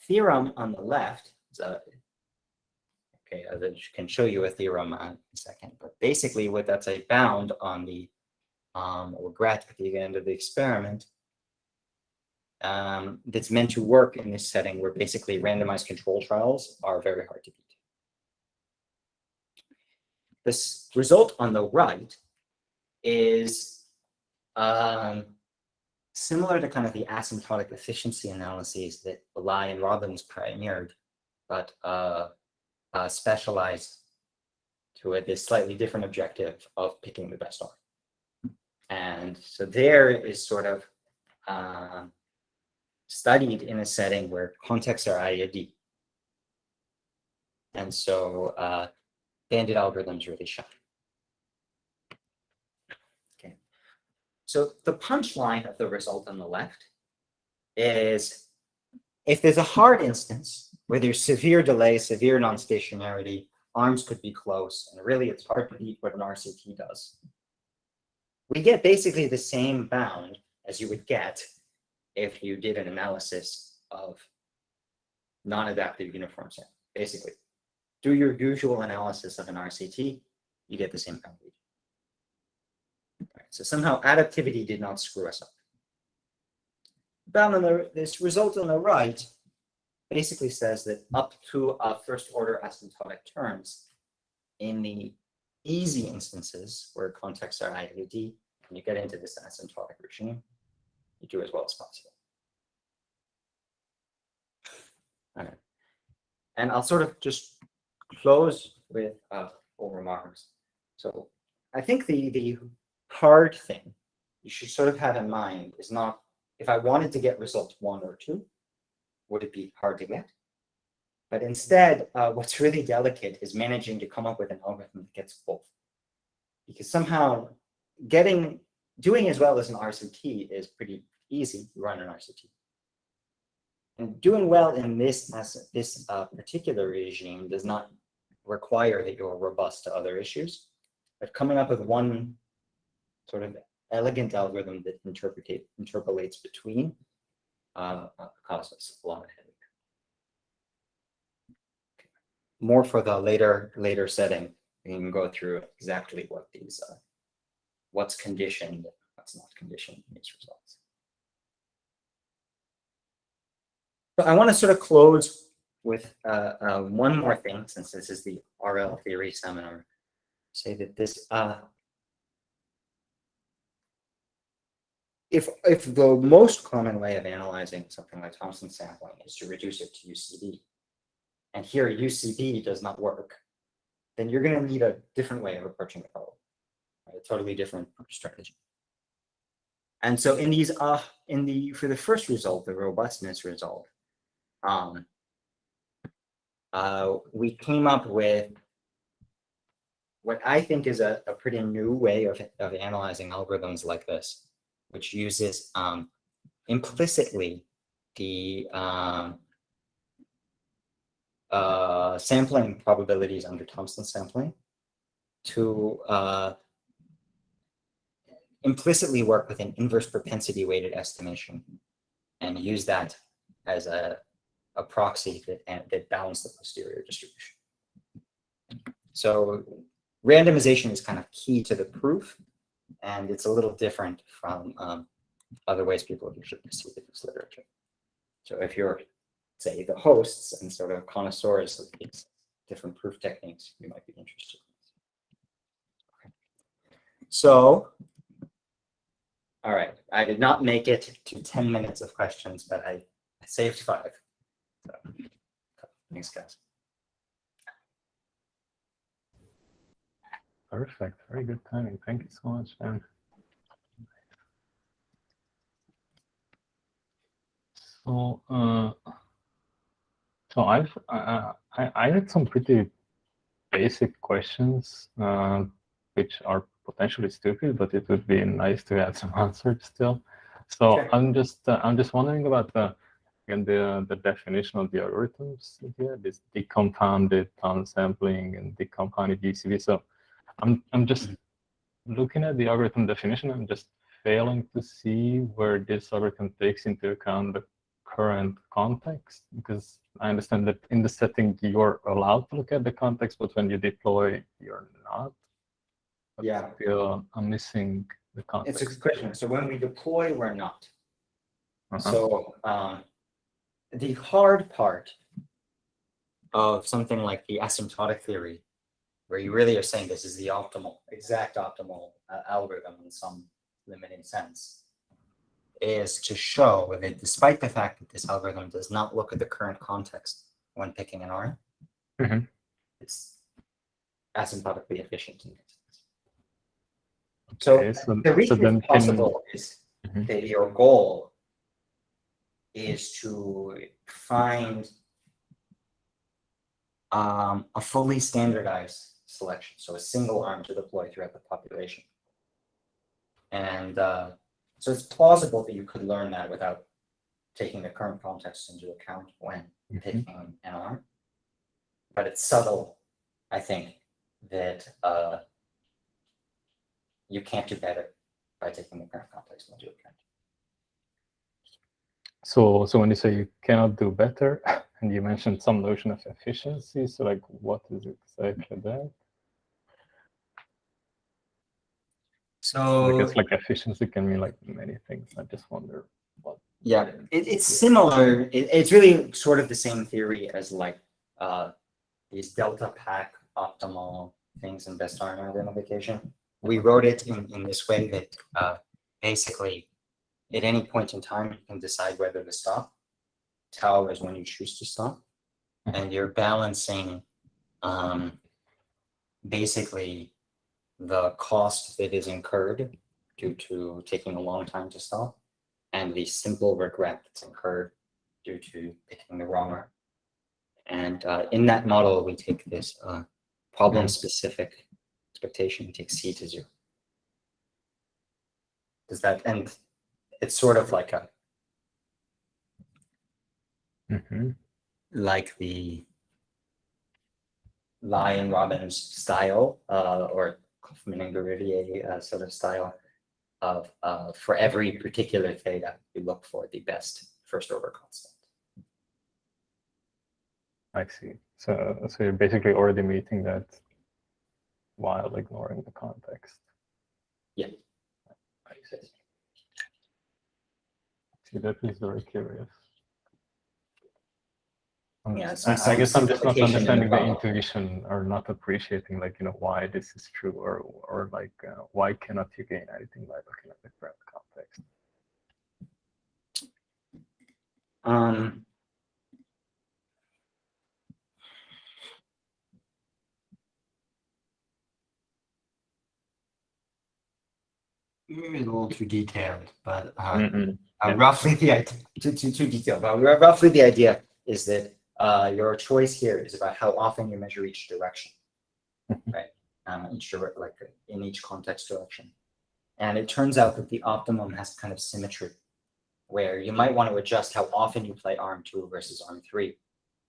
theorem on the left is I can show you a theorem in a second, but basically what that's a bound on the regret at the end of the experiment that's meant to work in this setting where basically randomized control trials are very hard to beat. This result on the right is similar to kind of the asymptotic efficiency analyses that Belay and Robbins pioneered, but specialized to this slightly different objective of picking the best arm. And so there is sort of studied in a setting where contexts are IID. And so bandit algorithms really shine. Okay. So the punchline of the result on the left is if there's a hard instance where there's severe delay, severe non-stationarity, arms could be close, and really it's hard to beat what an RCT does. We get basically the same bound as you would get if you did an analysis of non-adaptive uniform sampling. Basically, do your usual analysis of an RCT, you get the same bound region. Right, so somehow adaptivity did not screw us up. Bound on this result on the right basically says that up to first order asymptotic terms, in the easy instances where contexts are IAD, and you get into this asymptotic regime, you do as well as possible. All right. And I'll sort of just close with 4 remarks. So I think the hard thing you should sort of have in mind is not, if I wanted to get result 1 or 2, would it be hard to get? But instead, what's really delicate is managing to come up with an algorithm that gets both. Because somehow doing as well as an RCT is pretty easy. You run an RCT. And doing well in this particular regime does not require that you're robust to other issues. But coming up with one sort of elegant algorithm that interpolates between causes us a lot of headache. More for the later setting, we can go through exactly what these what's conditioned, what's not conditioned in these results. So I want to sort of close with one more thing, since this is the RL theory seminar. Say that this if the most common way of analyzing something like Thompson sampling is to reduce it to UCB, and here UCB does not work, then you're going to need a different way of approaching the problem, right? A totally different strategy. And so in these for the first result, the robustness result, we came up with what I think is a pretty new way of analyzing algorithms like this, which uses implicitly the sampling probabilities under Thompson sampling to implicitly work with an inverse propensity weighted estimation and use that as a proxy that bounds the posterior distribution. So randomization is kind of key to the proof, and it's a little different from other ways people have usually perceived this literature. So if you're, say, the hosts and sort of connoisseurs of these different proof techniques, you might be interested. Okay. So, all right, I did not make it to 10 minutes of questions, but I saved 5. So, thanks, guys. Perfect. Very good timing. Thank you so much, man. So, I had some pretty basic questions, which are potentially stupid, but it would be nice to have some answers still. So sure. I'm just wondering about the definition of the algorithms here. This deconfounded Thompson sampling and deconfounded UCB. So I'm just looking at the algorithm definition. I'm just failing to see where this algorithm takes into account the current context, because I understand that in the setting you're allowed to look at the context, but when you deploy, you're not. But yeah, still, I'm missing the context. It's a good question. So when we deploy, we're not. So the hard part of something like the asymptotic theory, where you really are saying this is the exact optimal algorithm in some limiting sense, is to show that despite the fact that this algorithm does not look at the current context when picking an R, it's asymptotically efficient. So the reason it's possible is that your goal is to find a fully standardized selection, so a single arm to deploy throughout the population. And so it's plausible that you could learn that without taking the current context into account when picking an arm. But it's subtle, I think, that you can't do better by taking the current complex modular count. So when you say you cannot do better, and you mentioned some notion of efficiency, so like what is exactly that? So Because like efficiency can mean like many things. I just wonder what. yeah, it's similar. It's really sort of the same theory as like these delta pack optimal things in best arm identification. We wrote it in this way that basically at any point in time, you can decide whether to stop. Tau is when you choose to stop. And you're balancing basically the cost that is incurred due to taking a long time to stop and the simple regret that's incurred due to picking the wrong arm. And in that model, we take this problem-specific expectation, we take C to 0. Does that, and it's sort of like a, like the Lion Robbins style, or Kaufman and Garivier sort of style of for every particular theta, you look for the best first order constant. I see. So you're basically already meeting that while ignoring the context. Yeah. I see. See, that is very curious. Yeah, I guess I'm just not understanding the problem. intuition or not appreciating, like, why this is true, or like, why cannot you gain anything by looking at the correct context? Maybe a little too detailed, but Yeah. roughly the idea, too detailed, but roughly the idea is that your choice here is about how often you measure each direction, right? Like in each context direction. And it turns out that the optimum has kind of symmetry, where you might want to adjust how often you play arm 2 versus arm 3,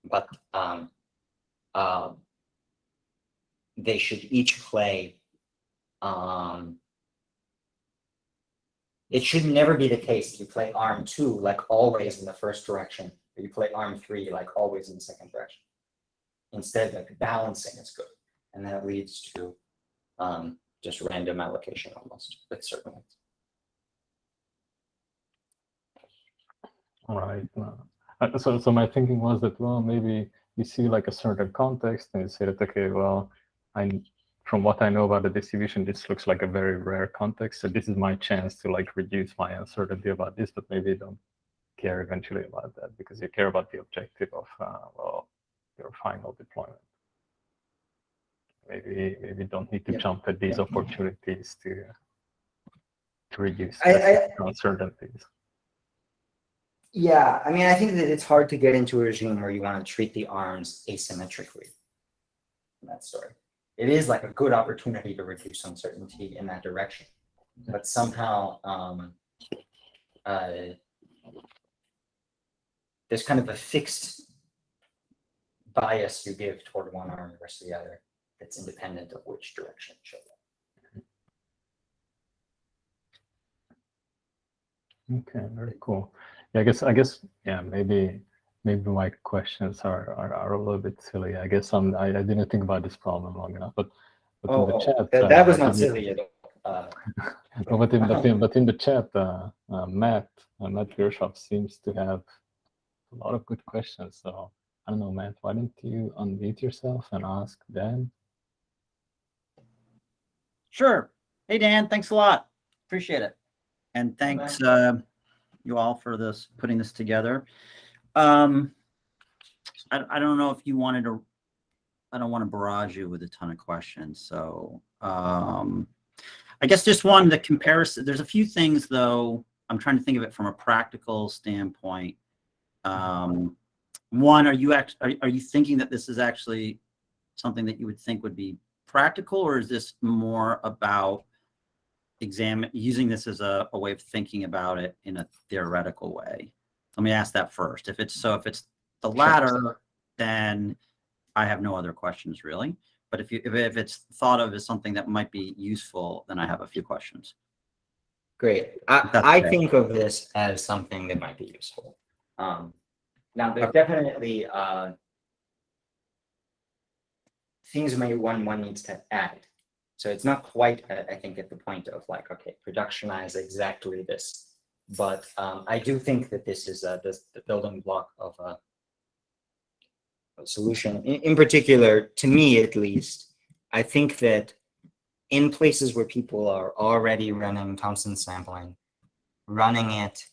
but they should each play. It should never be the case that you play arm 2 like always in the first direction, or you play arm 3 like always in the second direction. Instead, like balancing is good, and that leads to just random allocation almost with certain ones. All right. So my thinking was that, well, maybe you see like a certain context and you say that, okay, well, from what I know about the distribution, this looks like a very rare context. So this is my chance to like reduce my uncertainty about this, but maybe you don't care eventually about that because you care about the objective of, well, your final deployment. Maybe you don't need to jump at these opportunities to reduce uncertainties. Yeah, I mean, I think that it's hard to get into a regime where you want to treat the arms asymmetrically in that story. It is like a good opportunity to reduce uncertainty in that direction, but somehow there's kind of a fixed bias you give toward one arm versus the other that's independent of which direction it shows up. Okay, very cool. Yeah, I guess, yeah, maybe my questions are a little bit silly. I guess I didn't think about this problem long enough, but in the chat, that was not silly at all. But in the chat, Matt Gershoff seems to have a lot of good questions. So I don't know, Matt, why don't you unmute yourself and ask Dan? Sure. Hey, Dan, thanks a lot. Appreciate it. And thanks you all for putting this together. I don't know if you wanted to, I don't want to barrage you with a ton of questions. So I guess just one, the comparison, there's a few things though, I'm trying to think of it from a practical standpoint. One, are you thinking that this is actually something that you would think would be practical, or is this more about using this as a way of thinking about it in a theoretical way? Let me ask that first. If it's the latter, then I have no other questions really. But if it's thought of as something that might be useful, then I have a few questions. Great. That's I okay. think of this as something that might be useful. Now, there's definitely things one needs to add. So it's not quite, I think, at the point of like, okay, productionize exactly this. But I do think that this is the building block of a solution. In particular, to me at least, I think that in places where people are already running Thompson sampling, running it,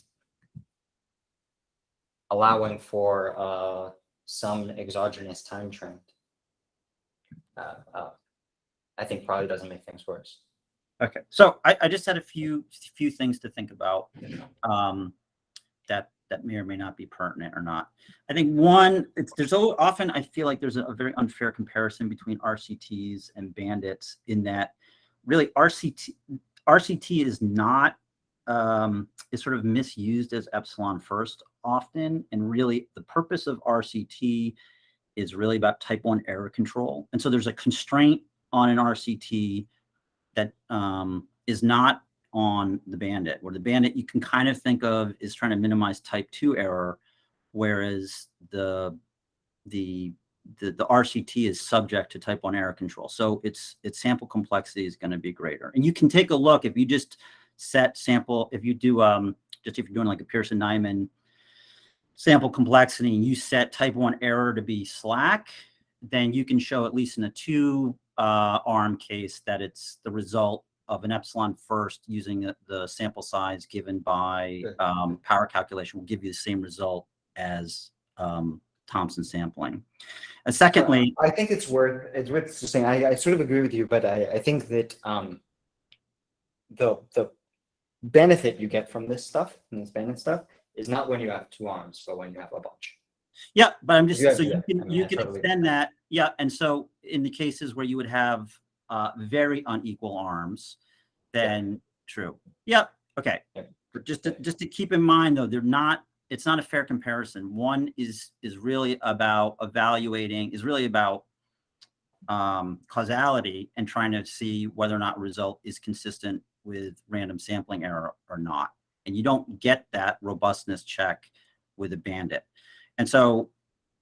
allowing for some exogenous time trend, I think probably doesn't make things worse. Okay, so I just had a few things to think about that may or may not be pertinent or not. I think one, there's often I feel like there's a very unfair comparison between RCTs and bandits in that really RCT is not is sort of misused as epsilon first often, and really the purpose of RCT is really about type 1 error control. And so there's a constraint on an RCT that is not on the bandit, where the bandit you can kind of think of is trying to minimize type 2 error, whereas the RCT is subject to type 1 error control. So its sample complexity is going to be greater. And you can take a look if you just set sample, if you do if you're doing like a Pearson-Nyman sample complexity and you set type 1 error to be slack, then you can show at least in a 2-arm case that it's the result of an epsilon first using the sample size given by power calculation will give you the same result as Thompson sampling. And secondly, I think it's worth saying, I sort of agree with you, but I think that the benefit you get from this stuff, from this bandit stuff, is not when you have 2 arms, but when you have a bunch. Yeah, but I'm just, Yeah, so yeah. you can extend that. Yeah, and so in the cases where you would have very unequal arms, then true. Yep. Okay. Yeah. But just to keep in mind though, it's not a fair comparison. One is really about evaluating, is really about causality and trying to see whether or not result is consistent with random sampling error or not. And you don't get that robustness check with a bandit. And so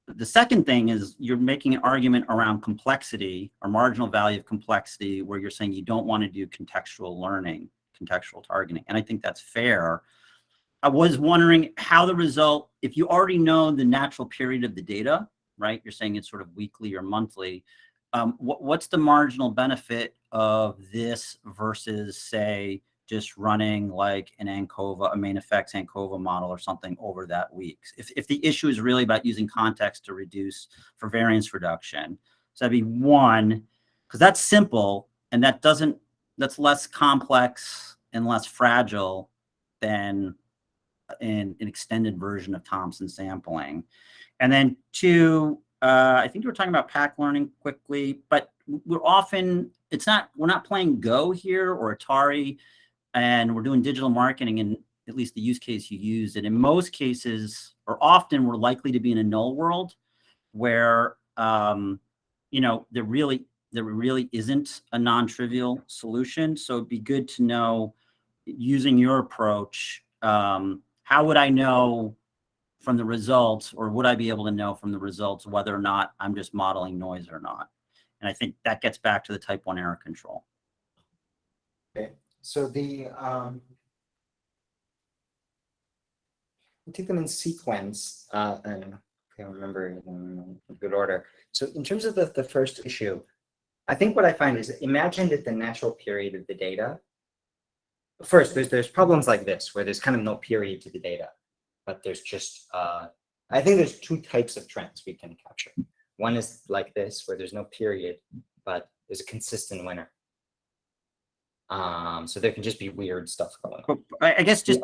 the second thing is you're making an argument around complexity or marginal value of complexity, where you're saying you don't want to do contextual learning, contextual targeting. And I think that's fair. I was wondering how the result, if you already know the natural period of the data, right? You're saying it's sort of weekly or monthly. What's the marginal benefit of this versus, say, just running like an ANCOVA, a main effects ANCOVA model or something over that week? If the issue is really about using context to reduce for variance reduction, so that'd be one, because that's simple and that's less complex and less fragile than an extended version of Thompson sampling. And then two, I think you were talking about pack learning quickly, but we're not playing Go here or Atari, and we're doing digital marketing in at least the use case you use. And in most cases, or often, we're likely to be in a null world where, there really isn't a non-trivial solution. So it'd be good to know, using your approach, how would I know from the results, or would I be able to know from the results whether or not I'm just modeling noise or not? And I think that gets back to the type 1 error control. Okay. So we'll take them in sequence, and I can't remember in good order. So in terms of the first issue, I think what I find is, imagine that the natural period of the data. First, there's problems like this where there's kind of no period to the data, but there's just I think there's 2 types of trends we can capture. One is like this, where there's no period, but there's a consistent winner. So there can just be weird stuff going on. I guess just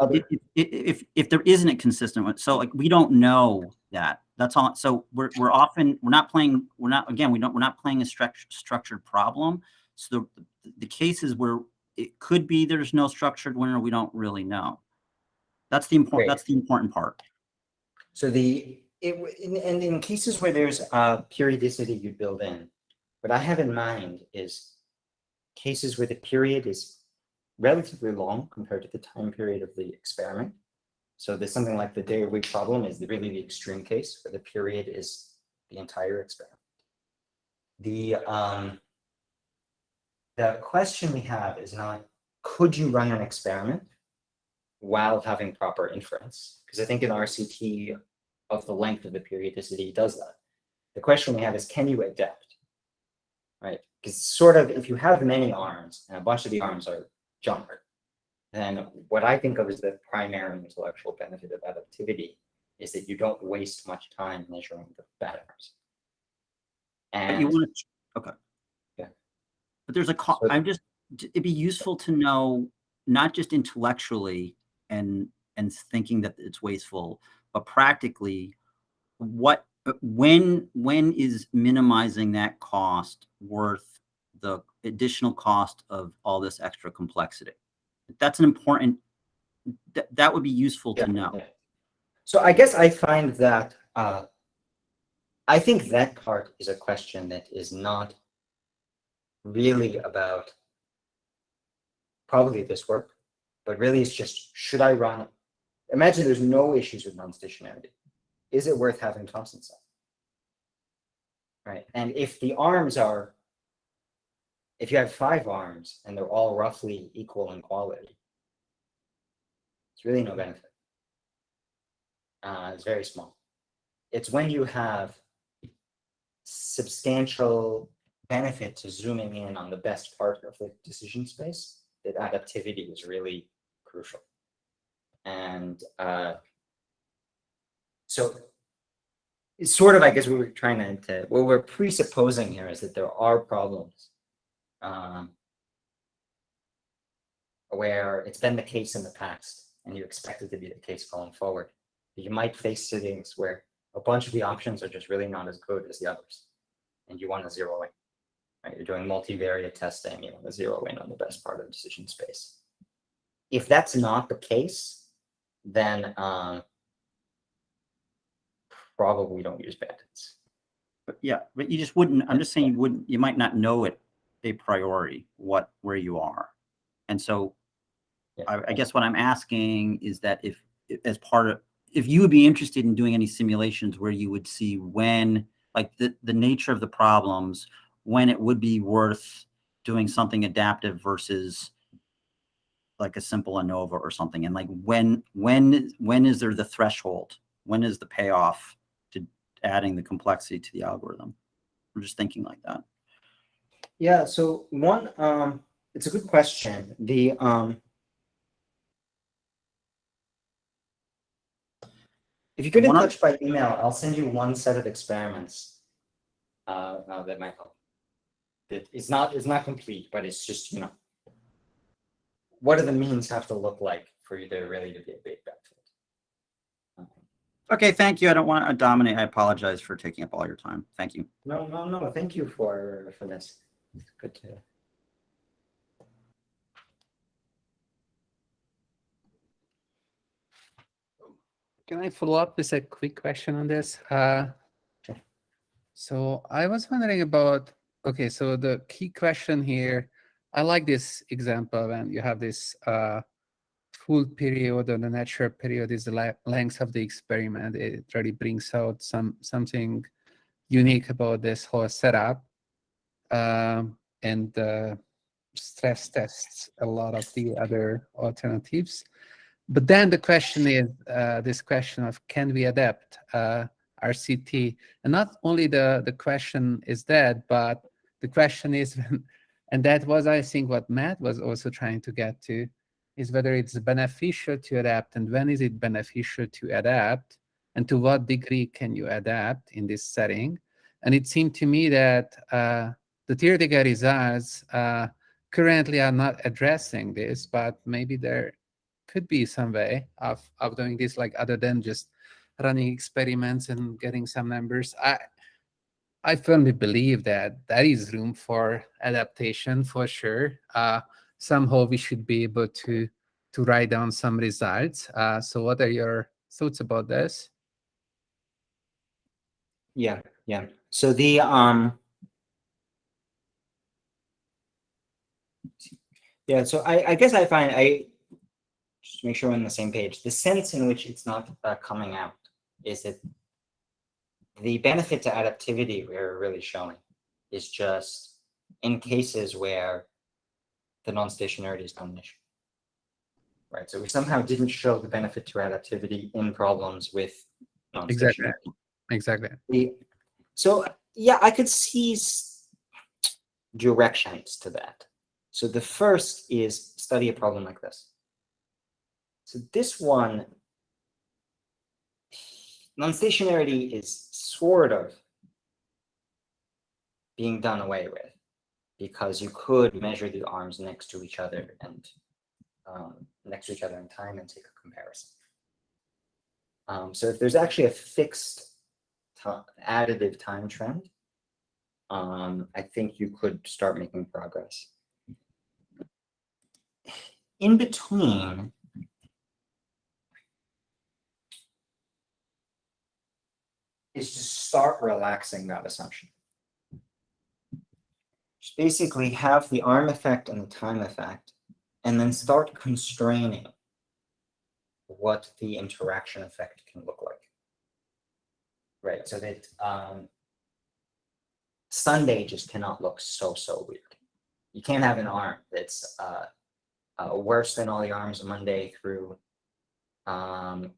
if there isn't a consistent one, so like we don't know that. That's all. So we're not playing a structured problem. So the cases where it could be there's no structured winner, we don't really know. That's the important part. So And in cases where there's periodicity you build in, what I have in mind is cases where the period is relatively long compared to the time period of the experiment. So there's something like the day or week problem is really the extreme case where the period is the entire experiment. The question we have is not, could you run an experiment while having proper inference? Because I think an RCT of the length of the periodicity does that. The question we have is, can you adapt? Right? Because sort of, if you have many arms and a bunch of the arms are junk, then what I think of as the primary intellectual benefit of adaptivity is that you don't waste much time measuring the bad arms. But you And want to, okay. Yeah. But there's a, So- it'd be useful to know, not just intellectually and thinking that it's wasteful, but practically, when is minimizing that cost worth the additional cost of all this extra complexity? That's an important, that would be useful to know. Yeah. So I guess I find that I think that part is a question that is not really about probably this work, but really it's just, should I run? Imagine there's no issues with non-stationarity. Is it worth having Thompson sampling? Right. And if the arms are, if you have 5 arms and they're all roughly equal in quality, it's really no benefit. It's very small. It's when you have substantial benefit to zooming in on the best part of the decision space that adaptivity is really crucial. And so it's sort of, I guess, what we're trying to what we're presupposing here is that there are problems where it's been the case in the past and you expect it to be the case going forward. You might face settings where a bunch of the options are just really not as good as the others, and you want to zero in. Right? You're doing multivariate testing, you want to zero in on the best part of the decision space. If that's not the case, then probably don't use bandits. But yeah, but you just wouldn't, I'm just saying you might not know it a priori, where you are. And so Yeah. I guess what I'm asking is that if you would be interested in doing any simulations where you would see when, like the nature of the problems, when it would be worth doing something adaptive versus like a simple ANOVA or something. And like, when is there the threshold? When is the payoff to adding the complexity to the algorithm? We're just thinking like that. Yeah, so one, it's a good question. If you get in touch by email, I'll send you one set of experiments that might help. It's not complete, but it's just, you know, what do the means have to look like for you to really to be a big benefit? Okay, thank you. I don't want to dominate. I apologize for taking up all your time. Thank you. No. Thank you for this. It's good to. Can I follow up with a quick question on this? So I was wondering about, okay, so the key question here, I like this example when you have this full period, or the natural period is the length of the experiment. It really brings out something unique about this whole setup, and stress tests a lot of the other alternatives. But then the question is this question of, can we adapt RCT? And not only the question is that, but the question is, and that was, I think, what Matt was also trying to get to, is whether it's beneficial to adapt, and when is it beneficial to adapt, and to what degree can you adapt in this setting? And it seemed to me that the theoretical results currently are not addressing this, but maybe there could be some way of doing this, like other than just running experiments and getting some numbers. I firmly believe that there is room for adaptation for sure. Somehow we should be able to write down some results. So what are your thoughts about this? Yeah, yeah. So the yeah, so I guess I find just to make sure we're on the same page. The sense in which it's not coming out is that the benefit to adaptivity we're really showing is just in cases where the non-stationarity is not an issue. Right. So we somehow didn't show the benefit to adaptivity in problems with Exactly. non-stationarity. Exactly. So yeah, I could see directions to that. So the first is study a problem like this. So this one, non-stationarity is sort of being done away with because you could measure the arms next to each other and in time and take a comparison. So if there's actually a fixed additive time trend, I think you could start making progress. In between, is to start relaxing that assumption. Just basically have the arm effect and the time effect, and then start constraining what the interaction effect can look like. Right, so that Sunday just cannot look so weird. You can't have an arm that's worse than all the arms Monday through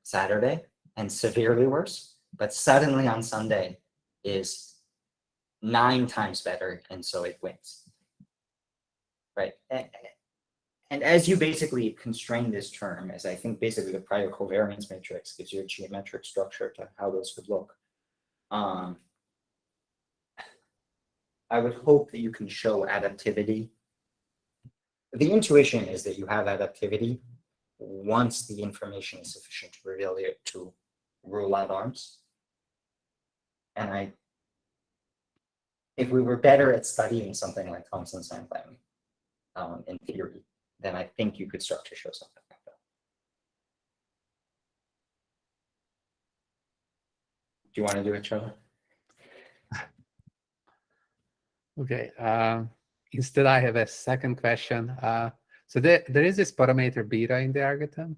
Saturday and severely worse, but suddenly on Sunday is 9 times better, and so it wins. Right, and as you basically constrain this term, as I think basically the prior covariance matrix gives you a geometric structure to how those could look. I would hope that you can show adaptivity. The intuition is that you have adaptivity once the information is sufficient to reveal it to rule out arms. And if we were better at studying something like Thompson sampling in theory, then I think you could start to show something like that. Do you want to do it, Charlie? Okay. Instead, I have a second question. So there is this parameter beta in the algorithm,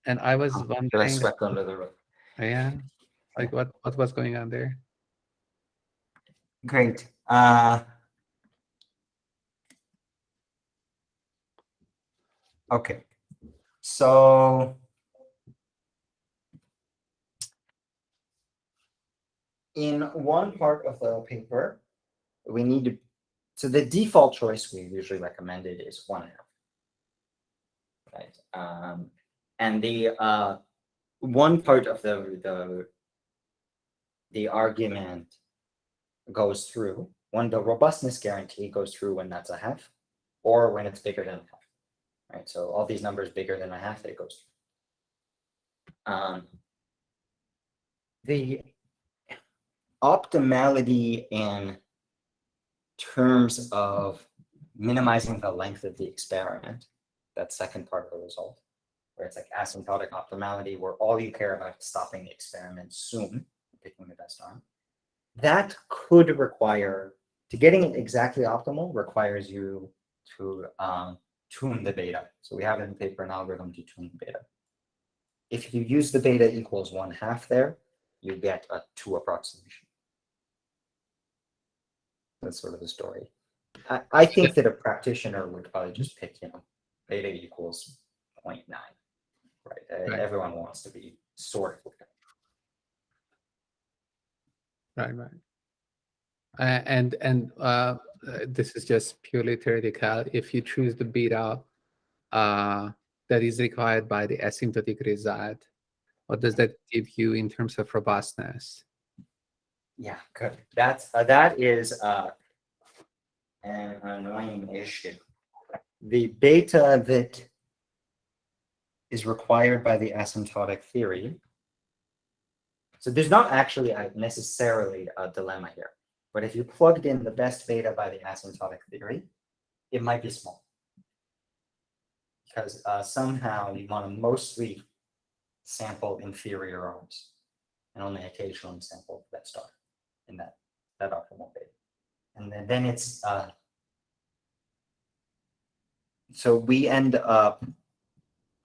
and I was wondering. That I swept under the rug. Yeah, like what was going on there? Great. Okay. So in one part of the paper, we need to, so the default choice we usually recommended is 1.5. Right. And the one part of the argument goes through when the robustness guarantee goes through when that's 1/2 or when it's bigger than 1/2. Right. So all these numbers bigger than 1/2, it goes through. The optimality in terms of minimizing the length of the experiment, that second part of the result, where it's like asymptotic optimality, where all you care about is stopping the experiment soon, picking the best arm. That could require, to getting it exactly optimal requires you to tune the beta. So we have in the paper an algorithm to tune the beta. If you use the beta equals 1/2 there, you get a 2 approximation. That's sort of the story. I think that a practitioner would probably just pick, beta equals 0.9. Right. Everyone wants to be sort of. Right. And this is just purely theoretical. If you choose the beta that is required by the asymptotic result, what does that give you in terms of robustness? Yeah, good. That is an annoying issue. The beta that is required by the asymptotic theory. So there's not actually necessarily a dilemma here, but if you plugged in the best beta by the asymptotic theory, it might be small. Because somehow you want to mostly sample inferior arms. and only occasionally sample that star in that optimal beta. And then it's so we end up,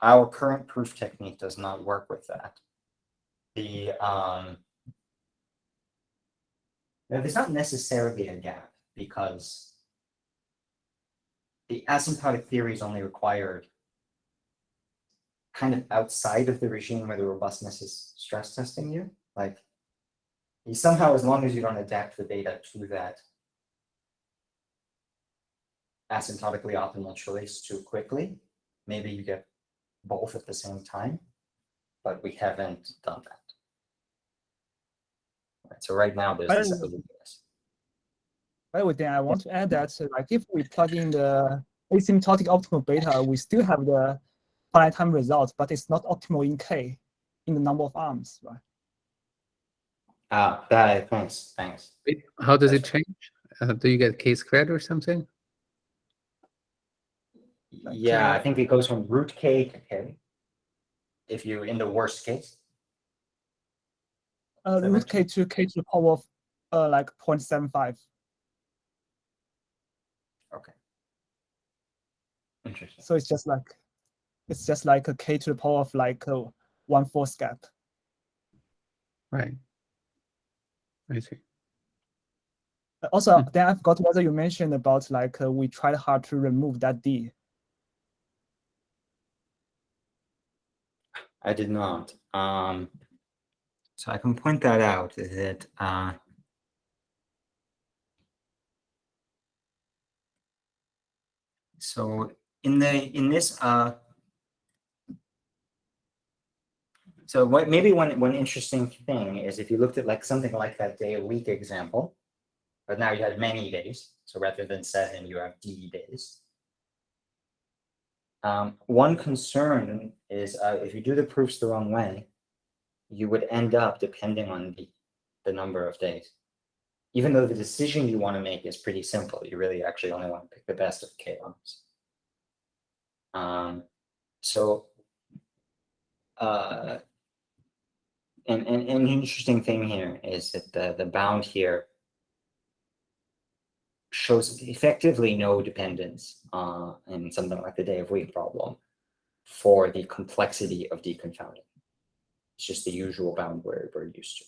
our current proof technique does not work with that. There's not necessarily a gap, because the asymptotic theory is only required kind of outside of the regime where the robustness is stress testing you. Like, you somehow, as long as you don't adapt the data to that asymptotically optimal choice too quickly, maybe you get both at the same time, but we haven't done that. Right, so right now there's this abilitiness. By the way, Dan, I want to add that like if we plug in the asymptotic optimal beta, we still have the finite time result, but it's not optimal in K, in the number of arms, right? Thanks. Wait, how does it change? Do you get K squared or something? Yeah, I think it goes from root K to K, if you're in the worst case. Root K to the power of like 0.75. Okay. Interesting. So it's just like a K to the power of like 1/4 gap. Right. I see. Also, then I forgot whether you mentioned about like we tried hard to remove that D. I did not. So I can point that out, is that so in this so maybe one interesting thing is if you looked at like something like that day-a-week example, but now you had many days. So rather than 7, you have D days. One concern is if you do the proofs the wrong way, you would end up depending on the number of days. Even though the decision you want to make is pretty simple, you really actually only want to pick the best of K arms. And an interesting thing here is that the bound here shows effectively no dependence in something like the day-of-week problem for the complexity of deconfounding. It's just the usual bound we're used to.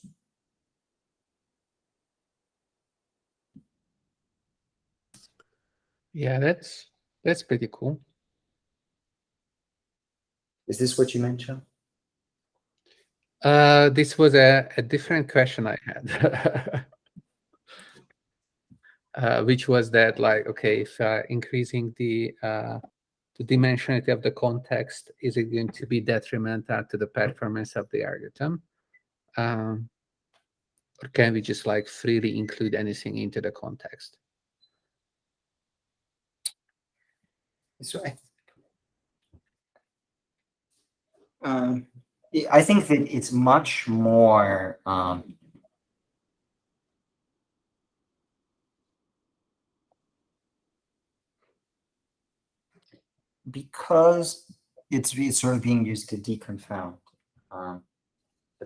Yeah, that's pretty cool. Is this what you mentioned? This was a different question I had, which was that, like, okay, if increasing the dimensionality of the context, is it going to be detrimental to the performance of the algorithm? Or can we just like freely include anything into the context? So I think that it's much more because it's sort of being used to deconfound. The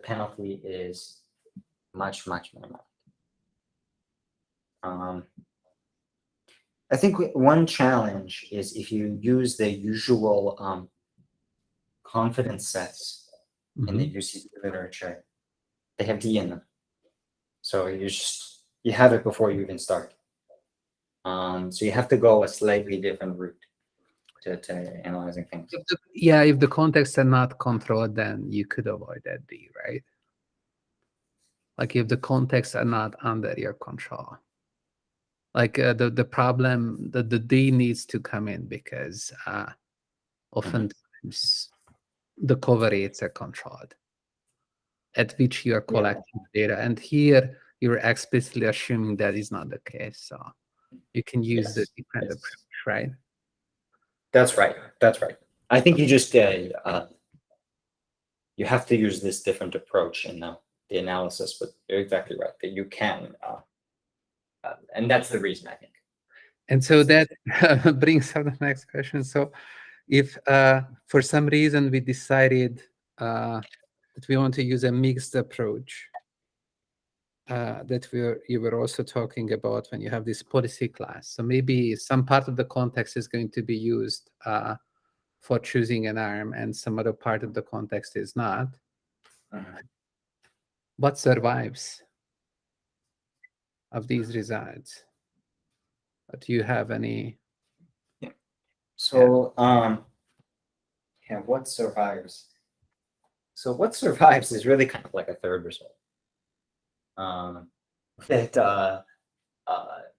penalty is much more. I think one challenge is if you use the usual confidence sets in the UC literature, they have D in them. So you have it before you even start. So you have to go a slightly different route to analyzing things. Yeah, if the contexts are not controlled, then you could avoid that D, right? Like if the contexts are not under your control. Like the problem, the D needs to come in because oftentimes the covariates are controlled at which you are collecting data. And here you're explicitly assuming that is not the case. So you can use the different approach, right? That's right. I think you just you have to use this different approach in the analysis, but you're exactly right that you can. And that's the reason, I think. And so that brings up the next question. So if for some reason we decided that we want to use a mixed approach that you were also talking about when you have this policy class. So maybe some part of the context is going to be used for choosing an arm, and some other part of the context is not. What survives of these results? Do you have any? So, yeah, what survives? So what survives is really kind of like a third result. That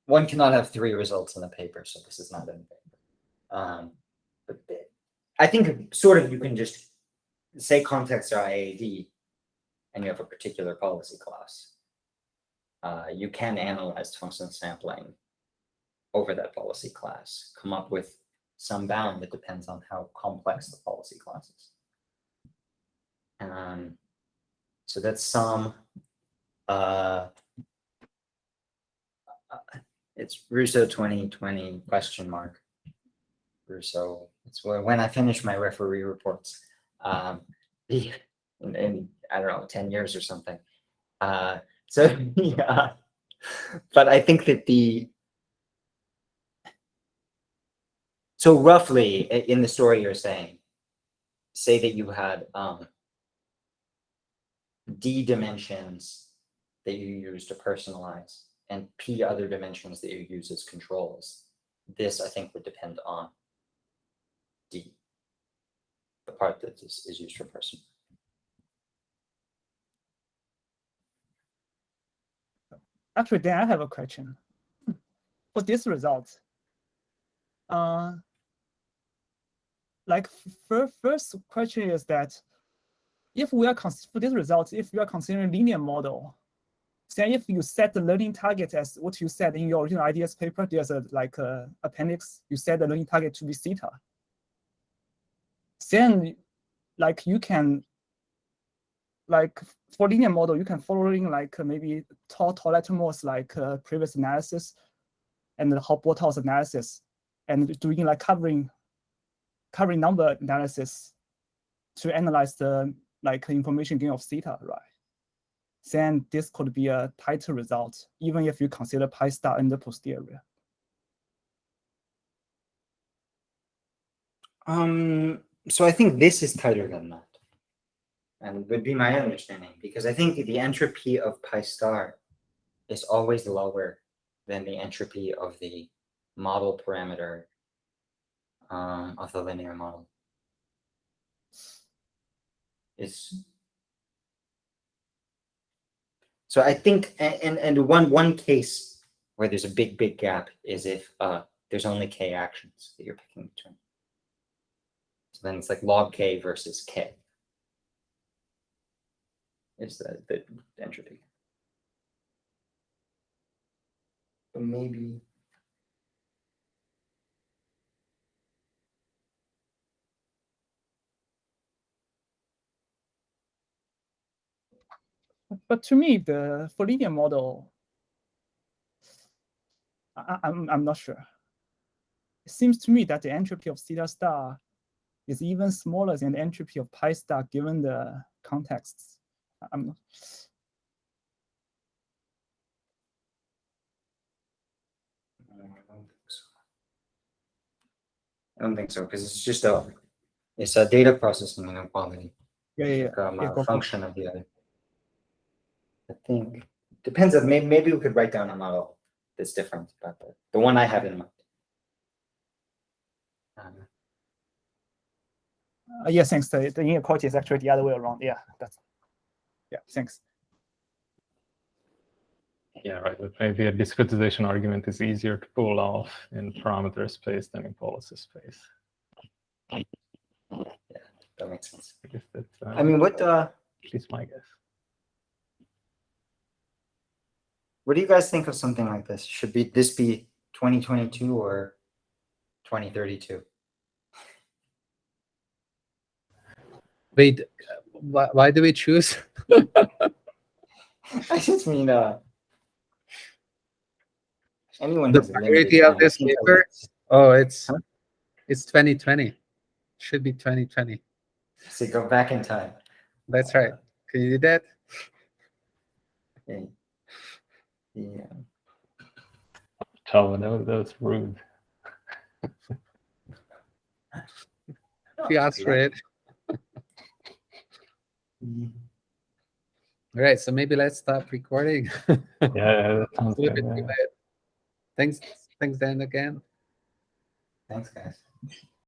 one cannot have three results in a paper, so this is not in the paper. But I think sort of you can just say contexts are IAD, and you have a particular policy class. You can analyze Thompson sampling over that policy class, come up with some bound that depends on how complex the policy class is. So that's some, it's Russo 2020 question mark. Russo, it's when I finish my referee reports, in I don't know, 10 years or something. So yeah, but I think that so roughly in the story you're saying, say that you had D dimensions that you use to personalize and P other dimensions that you use as controls. This, I think, would depend on D, the part that is used for person. Actually, Dan, I have a question. For this result, like first question is that if we are for this result, if we are considering linear model, then if you set the learning target as what you said in your original ideas paper, there's a like a appendix, you set the learning target to be theta. Then like you can, like for linear model, you can following like maybe Toletomor's like previous analysis and the Hop-Bottas analysis, and doing like covering number analysis to analyze the like information gain of theta, right? Then this could be a tighter result, even if you consider pi star in the posterior. So I think this is tighter than that, and would be my understanding, because I think the entropy of pi star is always lower than the entropy of the model parameter of the linear model. So I think, and one case where there's a big gap is if there's only k actions that you're picking between. So then it's like log k versus k is the entropy. But maybe. But to me, for linear model, I'm not sure. It seems to me that the entropy of theta star is even smaller than the entropy of pi star given the contexts. I'm not. I don't think so, because it's just it's a data processing inequality. Yeah. A function of the other. I think depends on maybe we could write down a model that's different, but the one I have in mind. Yeah, thanks. The inequality is actually the other way around. Yeah, thanks. Yeah, right. But maybe a discretization argument is easier to pull off in parameter space than in policy space. Yeah, that makes sense. I guess that's. I mean, what? At least my guess. What do you guys think of something like this? Should this be 2022 or 2032? Wait, why do we choose? I just mean, anyone The who's a limited priority of time. this paper? Oh, it's 2020. Should be 2020. So go back in time. That's right. Can you do that? Okay. Yeah. Java, that was rude. He asked for it. Yeah. All right, so maybe let's stop recording. Yeah, that sounds It's a little good. bit too Yeah. late. Thanks, Dan, again. Thanks, guys.